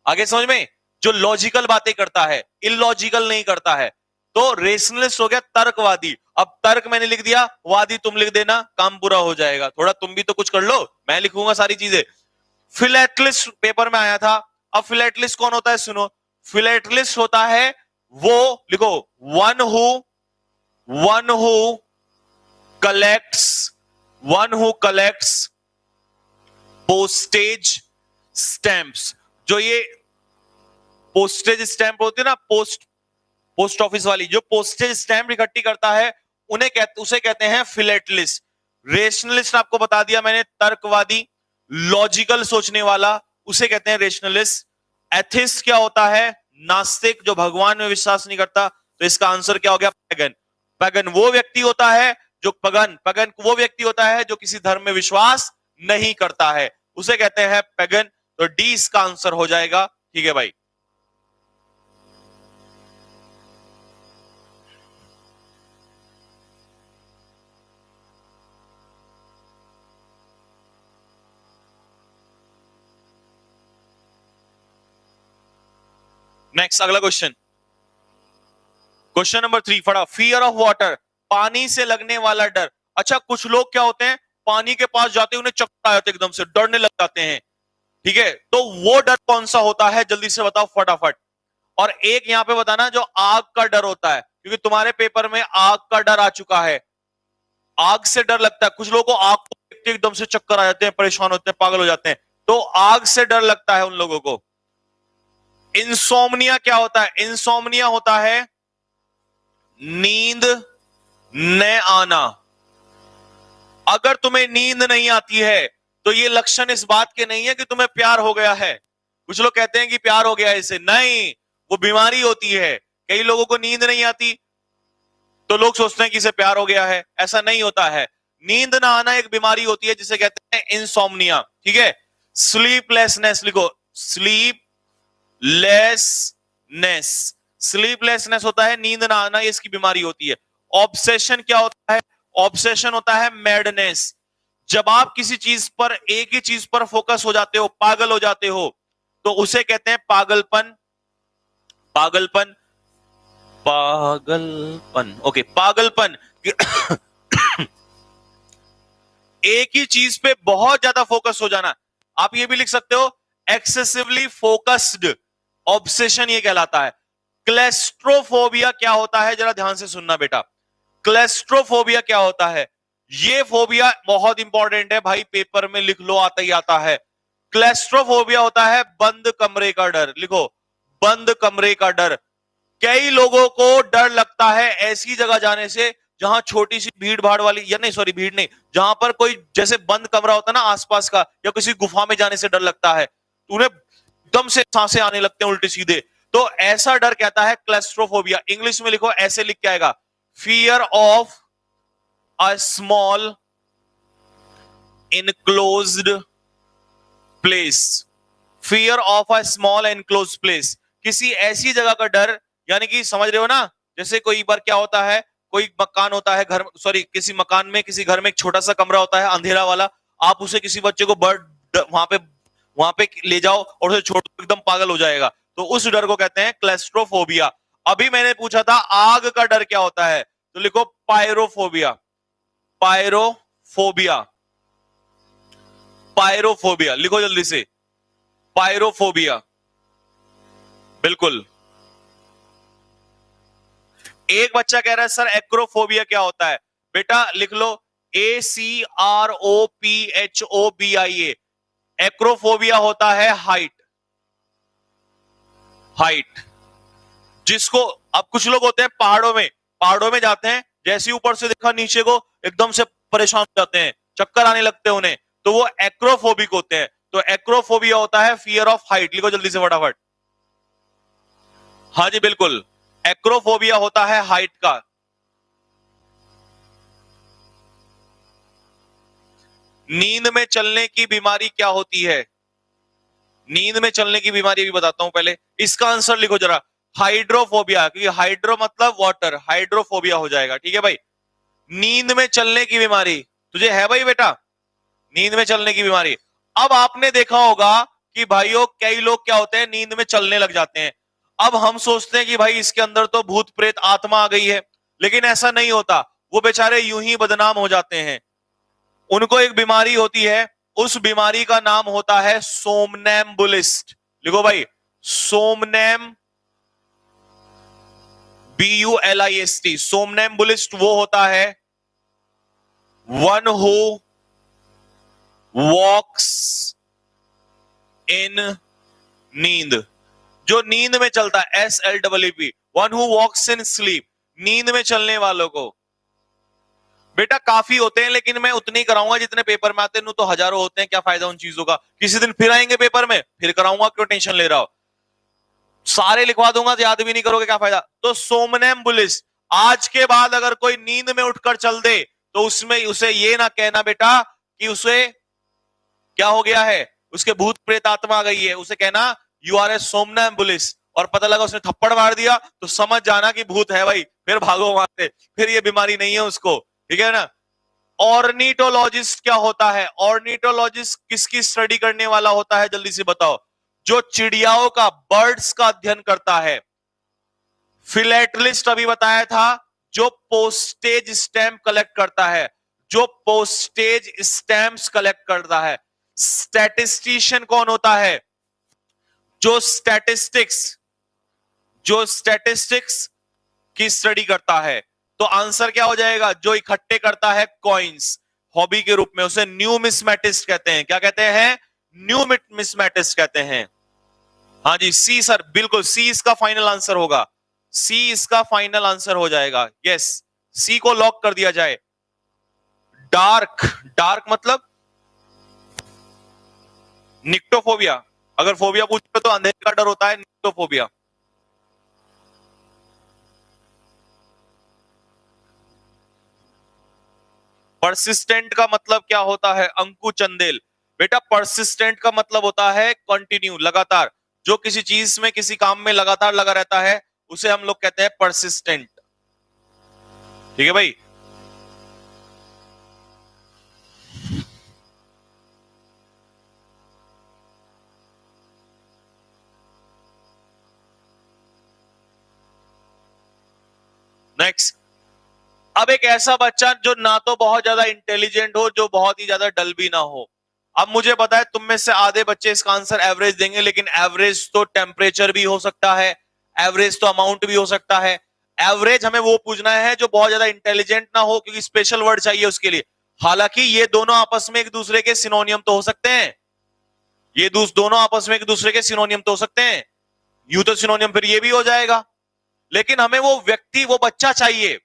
आगे समझ में? जो लॉजिकल बातें करता है, इलॉजिकल नहीं करता है। तो रेशनलिस्ट हो गया तर्कवादी। अब तर्क मैंने लिख दिया, वादी तुम लिख देना, काम पूरा हो जाएगा। थोड़ा तुम भी तो कुछ कर लो, मैं लिखूंगा सारी चीजें। फिलेटलिस्ट पेपर में आया था। अब फिलेटलिस्ट कौन होता है? सुनो, फिलेटलिस्ट होता है वो, लिखो, one who collects, one who collects postage stamps. जो ये पोस्टेज स्टैंप होती है ना, पोस्ट ऑफिस वाली, जो पोस्टेज स्टैंप इकट्ठी करता है, उसे कहते हैं फिलेटलिस्ट। रेशनलिस्ट आपको बता दिया मैंने, तर्कवादी, लॉजिकल सोचने वाला, उसे कहते हैं रेशनलिस्ट। एथिस्ट क्या होता है? नास्तिक, जो भगवान में विश्वास नहीं करता। तो इसका आंसर क्या हो गया? पैगन। पैगन वो व्यक्ति होता है जो पगन, पगन वो व्यक्ति होता है जो किसी धर्म में विश्वास नहीं करता है, उसे कहते हैं पैगन। तो डी इसका आंसर हो जाएगा। ठीक है भाई। नेक्स्ट, अगला क्वेश्चन, क्वेश्चन नंबर 3 फटा। फियर ऑफ वाटर, पानी से लगने वाला डर। अच्छा, कुछ लोग क्या होते हैं, पानी के पास जाते उन्हें चक्कर आ जाते, एकदम से डरने लग जाते हैं। ठीक है, तो वो डर कौन सा होता है? जल्दी से बताओ फटाफट। और एक यहां पे बताना जो आग का डर होता है, क्योंकि तुम्हारे पेपर में आग का डर आ चुका है। आग से डर लगता है, कुछ लोगों को आग को देख के एकदम से चक्कर आ जाते हैं, परेशान होते हैं, पागल हो जाते हैं। तो आग से डर लगता है उन लोगों को। इंसोम्निया क्या होता है? इंसोम्निया होता है नींद न आना। अगर तुम्हें नींद नहीं आती है तो ये लक्षण इस बात के नहीं है कि तुम्हें प्यार हो गया है। कुछ लोग कहते हैं कि प्यार हो गया है इसे, नहीं, वो बीमारी होती है। कई लोगों को नींद नहीं आती तो लोग सोचते हैं कि इसे प्यार हो गया है, ऐसा नहीं होता है। नींद ना आना एक बीमारी होती है जिसे कहते हैं इंसोम्निया, ठीक है। स्लीपलेसनेस लिखो, स्लीपलेसनेस, स्लीपलेसनेस होता है नींद ना आना, इसकी बीमारी होती है। ऑब्सेशन क्या होता है? ऑब्सेशन होता है मैडनेस। जब आप किसी चीज पर, एक ही चीज पर फोकस हो जाते हो, पागल हो जाते हो, तो उसे कहते हैं पागलपन। पागलपन, पागलपन, ओके, पागलपन। एक ही चीज पे बहुत ज्यादा फोकस हो जाना। आप ये भी लिख सकते हो एक्सेसिवली फोकस्ड, ऑब्सेशन ये कहलाता है। क्लेस्ट्रोफोबिया क्या होता है, जरा ध्यान से सुनना बेटा। क्लेस्ट्रोफोबिया क्या होता है? ये फोबिया बहुत इंपॉर्टेंट है भाई, पेपर में लिख लो, आता ही आता है। क्लेस्ट्रोफोबिया होता है बंद कमरे का डर। लिखो, बंद कमरे का डर। कई लोगों को डर लगता है ऐसी जगह जाने से जहां छोटी सी भीड़ भाड़ वाली, या नहीं सॉरी भीड़ नहीं, जहां पर कोई जैसे बंद कमरा होता है ना आसपास का, या किसी गुफा में जाने से डर लगता है, उन्हें एकदम से सांसें आने लगते हैं उल्टे सीधे। तो ऐसा डर कहता है क्लेस्ट्रोफोबिया। इंग्लिश में लिखो, ऐसे लिख के आएगा, fear of a small enclosed place. Fear of a small enclose place, किसी ऐसी जगह का डर, यानी कि समझ रहे हो ना, जैसे कोई बार क्या होता है, कोई मकान होता है, घर, सॉरी किसी मकान में, किसी घर में एक छोटा सा कमरा होता है अंधेरा वाला, आप उसे किसी बच्चे को वहां पे ले जाओ और उसे छोड़ दो, एकदम पागल हो जाएगा। तो उस डर को कहते हैं क्लेस्ट्रोफोबिया। अभी मैंने पूछा था आग का डर क्या होता है, तो लिखो पायरोफोबिया। पायरोफोबिया, पायरोफोबिया लिखो जल्दी से, पायरोफोबिया, बिल्कुल। एक बच्चा कह रहा है सर एक्रोफोबिया क्या होता है? बेटा लिख लो, ACROPHOBIA। एक्रोफोबिया होता है हाइट, हाइट। जिसको, अब कुछ लोग होते हैं पहाड़ों में जाते हैं, जैसे ही ऊपर से देखा नीचे को एकदम से परेशान हो जाते हैं, चक्कर आने लगते हैं उन्हें, तो वो एक्रोफोबिक होते हैं। तो एक्रोफोबिया होता है फियर ऑफ हाइट। लिखो जल्दी से फटाफट। हाँ जी बिल्कुल, एक्रोफोबिया होता है हाइट का। नींद में चलने की बीमारी क्या होती है? नींद में चलने की बीमारी भी बताता हूं, पहले इसका आंसर लिखो जरा, हाइड्रोफोबिया, क्योंकि हाइड्रो मतलब वाटर, हाइड्रोफोबिया हो जाएगा, ठीक है भाई। नींद में चलने की बीमारी तुझे है भाई बेटा, नींद में चलने की बीमारी। अब आपने देखा होगा कि भाइयों कई लोग क्या होते हैं, नींद में चलने लग जाते हैं। अब हम सोचते हैं कि भाई इसके अंदर तो भूत प्रेत आत्मा आ गई है, लेकिन ऐसा नहीं होता, वो बेचारे यूं ही बदनाम हो जाते हैं। उनको एक बीमारी होती है, उस बीमारी का नाम होता है सोमनैम्बुलिस्ट। लिखो भाई, सोमनैम, BULIST। सोमनैम्बुलिस्ट वो होता है वन हु वॉक्स इन नींद, जो नींद में चलता है, SLEEP, one who walks in sleep, नींद में चलने वालों को। बेटा काफी होते हैं, लेकिन मैं उतने ही कराऊंगा जितने पेपर में आते हैं, तो हजारों होते हैं, क्या फायदा उन चीजों का। किसी दिन फिर आएंगे पेपर में, फिर कराऊंगा, क्यों टेंशन ले रहा हो, सारे लिखवा दूंगा तो याद भी नहीं करोगे, क्या फायदा। तो सोमनैम्बुलिस्ट, आज के बाद अगर कोई नींद में उठकर चल दे, तो उसमें उसे ये ना कहना बेटा कि उसे क्या हो गया है, उसके भूत प्रेत आत्मा आ गई है, उसे कहना यू आर ए सोमनैम्बुलिस्ट। और पता लगा उसने थप्पड़ मार दिया तो समझ जाना कि भूत है भाई, फिर भागो वहां से, फिर ये बीमारी नहीं है उसको, ठीक है ना। ऑर्निटोलॉजिस्ट क्या होता है? ऑर्निटोलॉजिस्ट किसकी स्टडी करने वाला होता है, जल्दी से बताओ। जो चिड़ियाओं का, बर्ड्स का अध्ययन करता है। फिलेटलिस्ट अभी बताया था, जो पोस्टेज स्टैंप कलेक्ट करता है, जो पोस्टेज स्टैंप्स कलेक्ट करता है। स्टैटिस्टिशियन कौन होता है? जो स्टैटिस्टिक्स की स्टडी करता है। तो आंसर क्या हो जाएगा? जो इकट्ठे करता है कॉइन्स हॉबी के रूप में, उसे न्यूमिस्मैटिस्ट कहते हैं। क्या कहते हैं? न्यूमिस्मैटिस्ट कहते हैं। हाँ जी, सी सर, बिल्कुल सी इसका फाइनल आंसर होगा, सी इसका फाइनल आंसर हो जाएगा। यस, सी को लॉक कर दिया जाए। डार्क, डार्क मतलब निक्टोफोबिया। अगर फोबिया पूछो तो अंधेरे का डर होता है निक्टोफोबिया। परसिस्टेंट का मतलब क्या होता है अंकु चंदेल? बेटा परसिस्टेंट का मतलब होता है कंटिन्यू, लगातार, जो किसी चीज में किसी काम में लगातार लगा रहता है उसे हम लोग कहते हैं परसिस्टेंट। ठीक है भाई। नेक्स्ट, अब एक ऐसा बच्चा जो ना तो बहुत ज्यादा इंटेलिजेंट हो, जो बहुत ही ज्यादा डल भी ना हो। अब मुझे पता है तुम में से आधे बच्चे इसका आंसर एवरेज देंगे, लेकिन एवरेज तो टेम्परेचर भी हो सकता है, एवरेज तो अमाउंट भी हो सकता है। एवरेज हमें वो पूछना है जो बहुत ज्यादा इंटेलिजेंट ना हो, क्योंकि स्पेशल वर्ड चाहिए उसके लिए। हालांकि ये दोनों आपस में एक दूसरे के सिनोनियम तो हो सकते हैं, ये दोनों आपस में एक दूसरे के सिनोनियम तो हो सकते हैं, यू तो सिनोनियम फिर ये भी हो जाएगा। लेकिन हमें वो व्यक्ति, वो बच्चा चाहिए।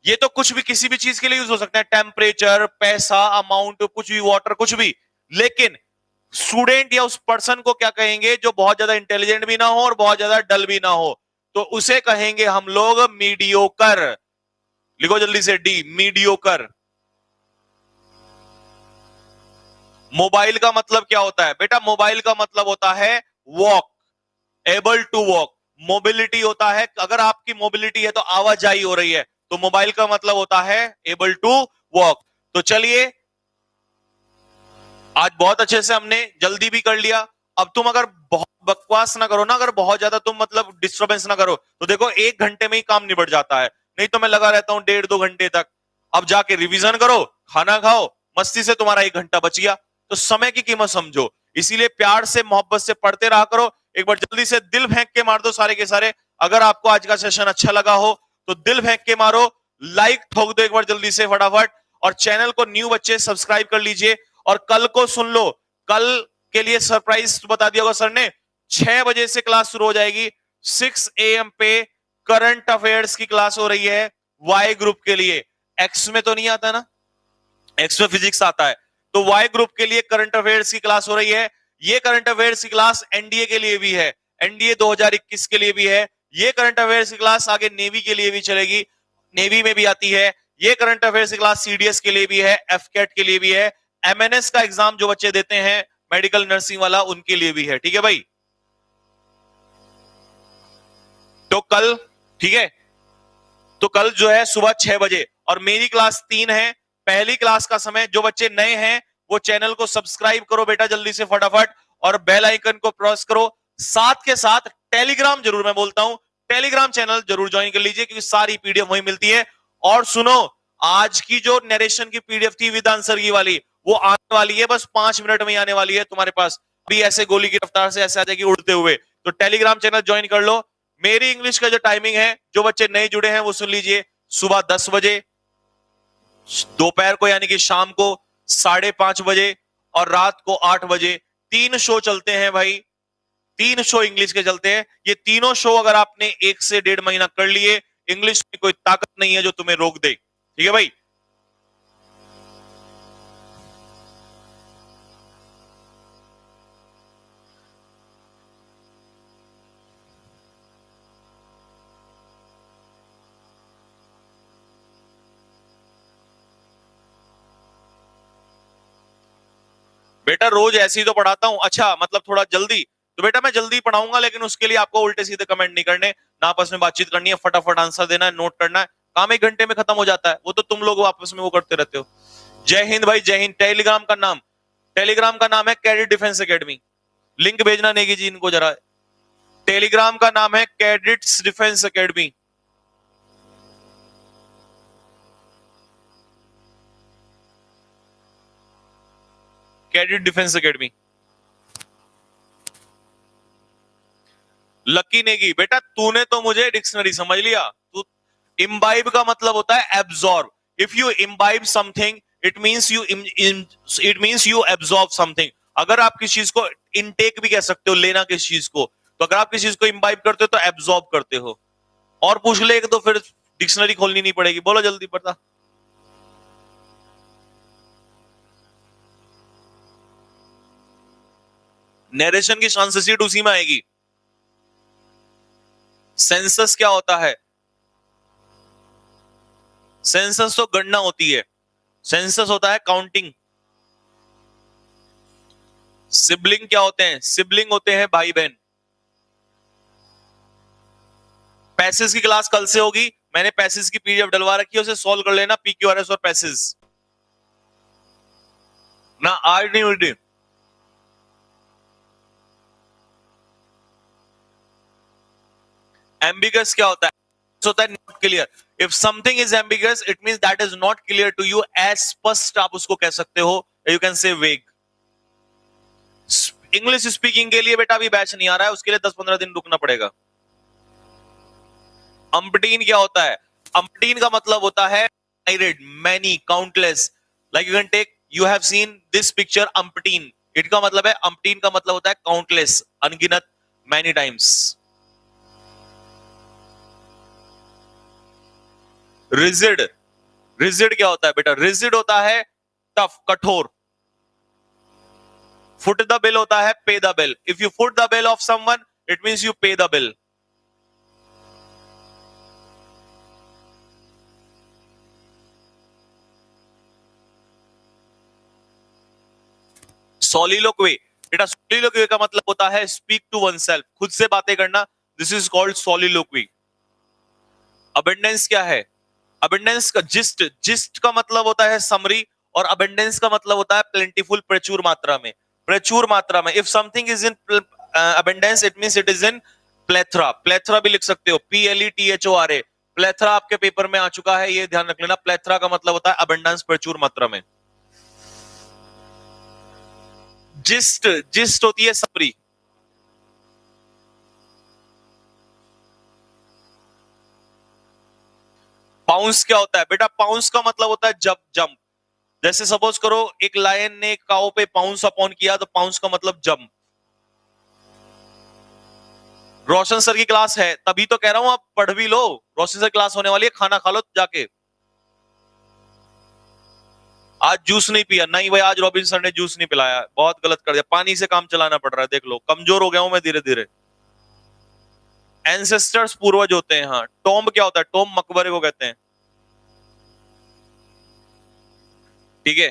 ये तो कुछ भी किसी भी चीज के लिए यूज हो सकता है, टेम्परेचर, पैसा, अमाउंट, कुछ भी, वाटर, कुछ भी। लेकिन स्टूडेंट या उस पर्सन को क्या कहेंगे जो बहुत ज्यादा इंटेलिजेंट भी ना हो और बहुत ज्यादा डल भी ना हो? तो उसे कहेंगे हम लोग मीडियोकर। लिखो जल्दी से, डी, मीडियोकर। मोबाइल का मतलब क्या होता है बेटा? मोबाइल का मतलब होता है walk, able to walk. Mobility होता है, अगर आपकी मोबिलिटी है तो आवाजाही हो रही है, तो मोबाइल का मतलब होता है एबल टू वॉक। तो चलिए, आज बहुत अच्छे से हमने जल्दी भी कर लिया। अब तुम अगर बहुत बकवास ना करो ना, अगर बहुत ज्यादा तुम मतलब डिस्टर्बेंस ना करो, तो देखो 1 घंटे में ही काम निबट जाता है। नहीं तो मैं लगा रहता हूं 1.5-2 घंटे तक। अब जाके रिवीजन करो, खाना खाओ, मस्ती से तुम्हारा 1 घंटा बच गया। तो समय की कीमत समझो, इसीलिए प्यार से मोहब्बत से पढ़ते रहा करो। एक बार जल्दी से दिल फेंक के मार दो सारे के सारे। अगर आपको आज का सेशन अच्छा लगा हो तो दिल फेंक के मारो, लाइक ठोक दो एक बार जल्दी से फटाफट, और चैनल को न्यू बच्चे सब्सक्राइब कर लीजिए। और कल को सुन लो, कल के लिए सरप्राइज बता दिया होगा सर ने, 6 बजे से क्लास शुरू हो जाएगी। 6 AM पे करंट अफेयर्स की क्लास हो रही है वाई ग्रुप के लिए। एक्स में तो नहीं आता ना, एक्स में फिजिक्स आता है, तो वाई ग्रुप के लिए करंट अफेयर्स की क्लास हो रही है। ये करंट अफेयर्स की क्लास एनडीए के लिए भी है, एनडीए 2021 के लिए भी है। ये करंट अफेयर्स की क्लास आगे नेवी के लिए भी चलेगी, नेवी में भी आती है। ये करंट अफेयर्स की क्लास सीडीएस के लिए भी है, एफकेट के लिए भी है, एमएनएस का एग्जाम जो बच्चे देते हैं मेडिकल नर्सिंग वाला, उनके लिए भी है। ठीक है भाई, तो कल, ठीक है, तो कल जो है सुबह 6 बजे, और मेरी क्लास 3 है। पहली क्लास का समय, जो बच्चे नए हैं वो चैनल को सब्सक्राइब करो बेटा जल्दी से फटाफट, और बेल आइकन को प्रेस करो। साथ के साथ टेलीग्राम जरूर, मैं बोलता हूं टेलीग्राम चैनल जरूर ज्वाइन कर लीजिए, क्योंकि सारी पीडीएफ वहीं मिलती है। और सुनो, आज की जो नरेशन की पीडीएफ थी विद आंसर की वाली, वो आने वाली है, बस 5 मिनट में ही आने वाली है तुम्हारे पास। अभी ऐसे गोली की रफ्तार से ऐसे आ जाएगी उड़ते हुए। तो टेलीग्राम चैनल ज्वाइन कर लो। मेरी इंग्लिश का जो टाइमिंग है, जो बच्चे नए जुड़े हैं वो सुन लीजिए, सुबह 10 बजे, दोपहर को यानी कि शाम को 5:30 बजे, और रात को 8 बजे। 3 शो चलते हैं भाई, 3 शो इंग्लिश के चलते हैं। ये तीनों शो अगर आपने 1 से 1.5 महीना कर लिए, इंग्लिश में कोई ताकत नहीं है जो तुम्हें रोक दे। ठीक है भाई। बेटा रोज ऐसे ही तो पढ़ाता हूं। अच्छा, मतलब थोड़ा जल्दी, तो बेटा मैं जल्दी पढ़ाऊंगा, लेकिन उसके लिए आपको उल्टे सीधे कमेंट नहीं करने, ना आपस में बातचीत करनी है, फटाफट आंसर देना है, नोट करना है। काम 1 घंटे में खत्म हो जाता है, वो तो तुम लोग आपस में वो करते रहते हो। जय हिंद भाई, जय हिंद। टेलीग्राम का नाम है कैडेट डिफेंस एकेडमी। लिंक भेजना नेगी जी इनको जरा। टेलीग्राम का नाम है cadets defence academy. Cadet defence academy. Lucky Negi, बेटा तूने तो मुझे डिक्शनरी समझ लिया। तू, इम्बाइब का मतलब होता है absorb. If you imbibe something, it means you absorb something. अगर आप किसी चीज को इनटेक भी कह सकते हो, लेना किसी चीज को, तो अगर आप किसी चीज को इम्बाइब करते हो तो एब्जॉर्ब करते हो। और पूछ ले तो फिर डिक्शनरी खोलनी नहीं पड़ेगी। बोलो जल्दी पता। नरेशन की चांसेस सीट उसी में आएगी। सेंसस क्या होता है? सेंसस तो गणना होती है। सेंसस होता है काउंटिंग। सिबलिंग क्या होते हैं? सिबलिंग होते हैं भाई बहन। पैसेज की क्लास कल से होगी, मैंने पैसेज की पीडीएफ डलवा रखी है, उसे सॉल्व कर लेना, पीक्यूआरएस और पैसेज ना, आज नहीं हुई। एम्बिगस क्या होता है? होता है not clear. If something is ambiguous it means that is not clear to you, अस्पष्ट आप उसको कह सकते हो, यू कैन से वेग। इंग्लिश स्पीकिंग के लिए बेटा अभी बैच नहीं आ रहा है, उसके लिए 10-15 दिन रुकना पड़ेगा। अम्पटीन क्या होता है? अम्पटीन का मतलब होता है many, countless. Like you can take, you have seen this picture umpteen, it का मतलब है, अम्पटीन का मतलब होता है काउंटलेस, अनगिनत, मैनी टाइम्स। रिजिड, रिजिड क्या होता है बेटा? रिजिड होता है टफ, कठोर। फुट द बिल होता है पे the bill. If you foot the bill of someone it means you पे द बिल। सॉलिलोक्वी बेटा, सॉलिलोक्वी का मतलब होता है स्पीक टू वन सेल्फ, खुद से बातें करना, दिस इज कॉल्ड सॉलिलोक्वी। अबेंडेंस क्या है? अबेंडेंस का जिस्ट, जिस्ट का मतलब होता है समरी, और अबेंडेंस का मतलब होता है प्लेंटीफुल, प्रचुर मात्रा में, प्रचुर मात्रा में। If something is in abundance it means it is in plethora, plethora भी लिख सकते हो, PLETHORA। प्लेथरा आपके पेपर में आ चुका है, ये ध्यान रख लेना, प्लेथरा का मतलब होता है अबेंडेंस, प्रचुर मात्रा में। जिस्ट, जिस्ट होती है समरी। पाउंस क्या होता है बेटा? पाउंस का मतलब होता है जब, जंप। जैसे सपोज करो एक लायन ने काऊ पे पाउंस अपॉन किया, तो पाउंस का मतलब जंप। रोशन सर की क्लास है, तभी तो कह रहा हूं आप पढ़ भी लो, रोशन सर क्लास होने वाली है, खाना खा लो जाके। आज जूस नहीं पिया? नहीं भाई, आज रॉबिन सर ने जूस नहीं पिलाया, बहुत गलत कर दिया, पानी से काम चलाना पड़ रहा है, देख लो कमजोर हो गया हूं मैं धीरे धीरे। एंसेस्टर्स पूर्वज होते हैं, हाँ। टॉम्ब क्या होता है? टॉम्ब मकबरे को कहते हैं, ठीक है।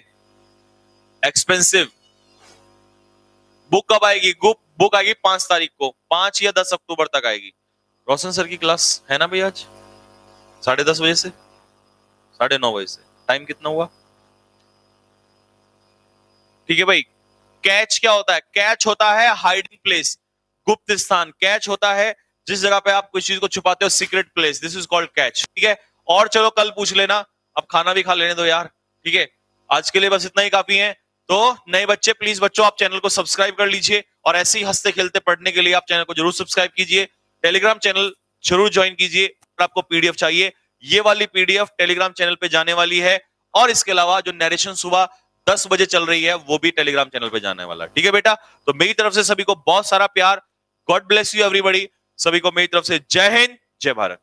एक्सपेंसिव, बुक कब आएगी? बुक आएगी 5 तारीख को, 5 या 10 अक्टूबर तक आएगी। रोशन सर की क्लास है ना भाई आज 10:30 बजे से 9:30 बजे से, टाइम कितना हुआ? ठीक है भाई। कैच क्या होता है? कैच होता है हाइडिंग प्लेस, गुप्त स्थान। कैच होता है जिस जगह पे आप किसी चीज को छुपाते हो, secret place, this is called catch, ठीक है। और चलो कल पूछ लेना, अब खाना भी खा लेने दो यार, ठीक है। आज के लिए बस इतना ही काफी है। तो नए बच्चे, प्लीज बच्चों आप चैनल को सब्सक्राइब कर लीजिए, और ऐसे ही हंसते खेलते पढ़ने के लिए आप चैनल को जरूर सब्सक्राइब कीजिए। टेलीग्राम चैनल जरूर ज्वाइन कीजिए, अगर आपको पीडीएफ चाहिए, ये वाली पीडीएफ टेलीग्राम चैनल पे जाने वाली है, और इसके अलावा जो नरेशन सुबह 10 बजे चल रही है वो भी टेलीग्राम चैनल पे जाने वाला है, ठीक है बेटा। तो मेरी तरफ से सभी को बहुत सारा प्यार, गॉड ब्लेस यू एवरीबॉडी, सभी को मेरी तरफ से जय हिंद, जय भारत।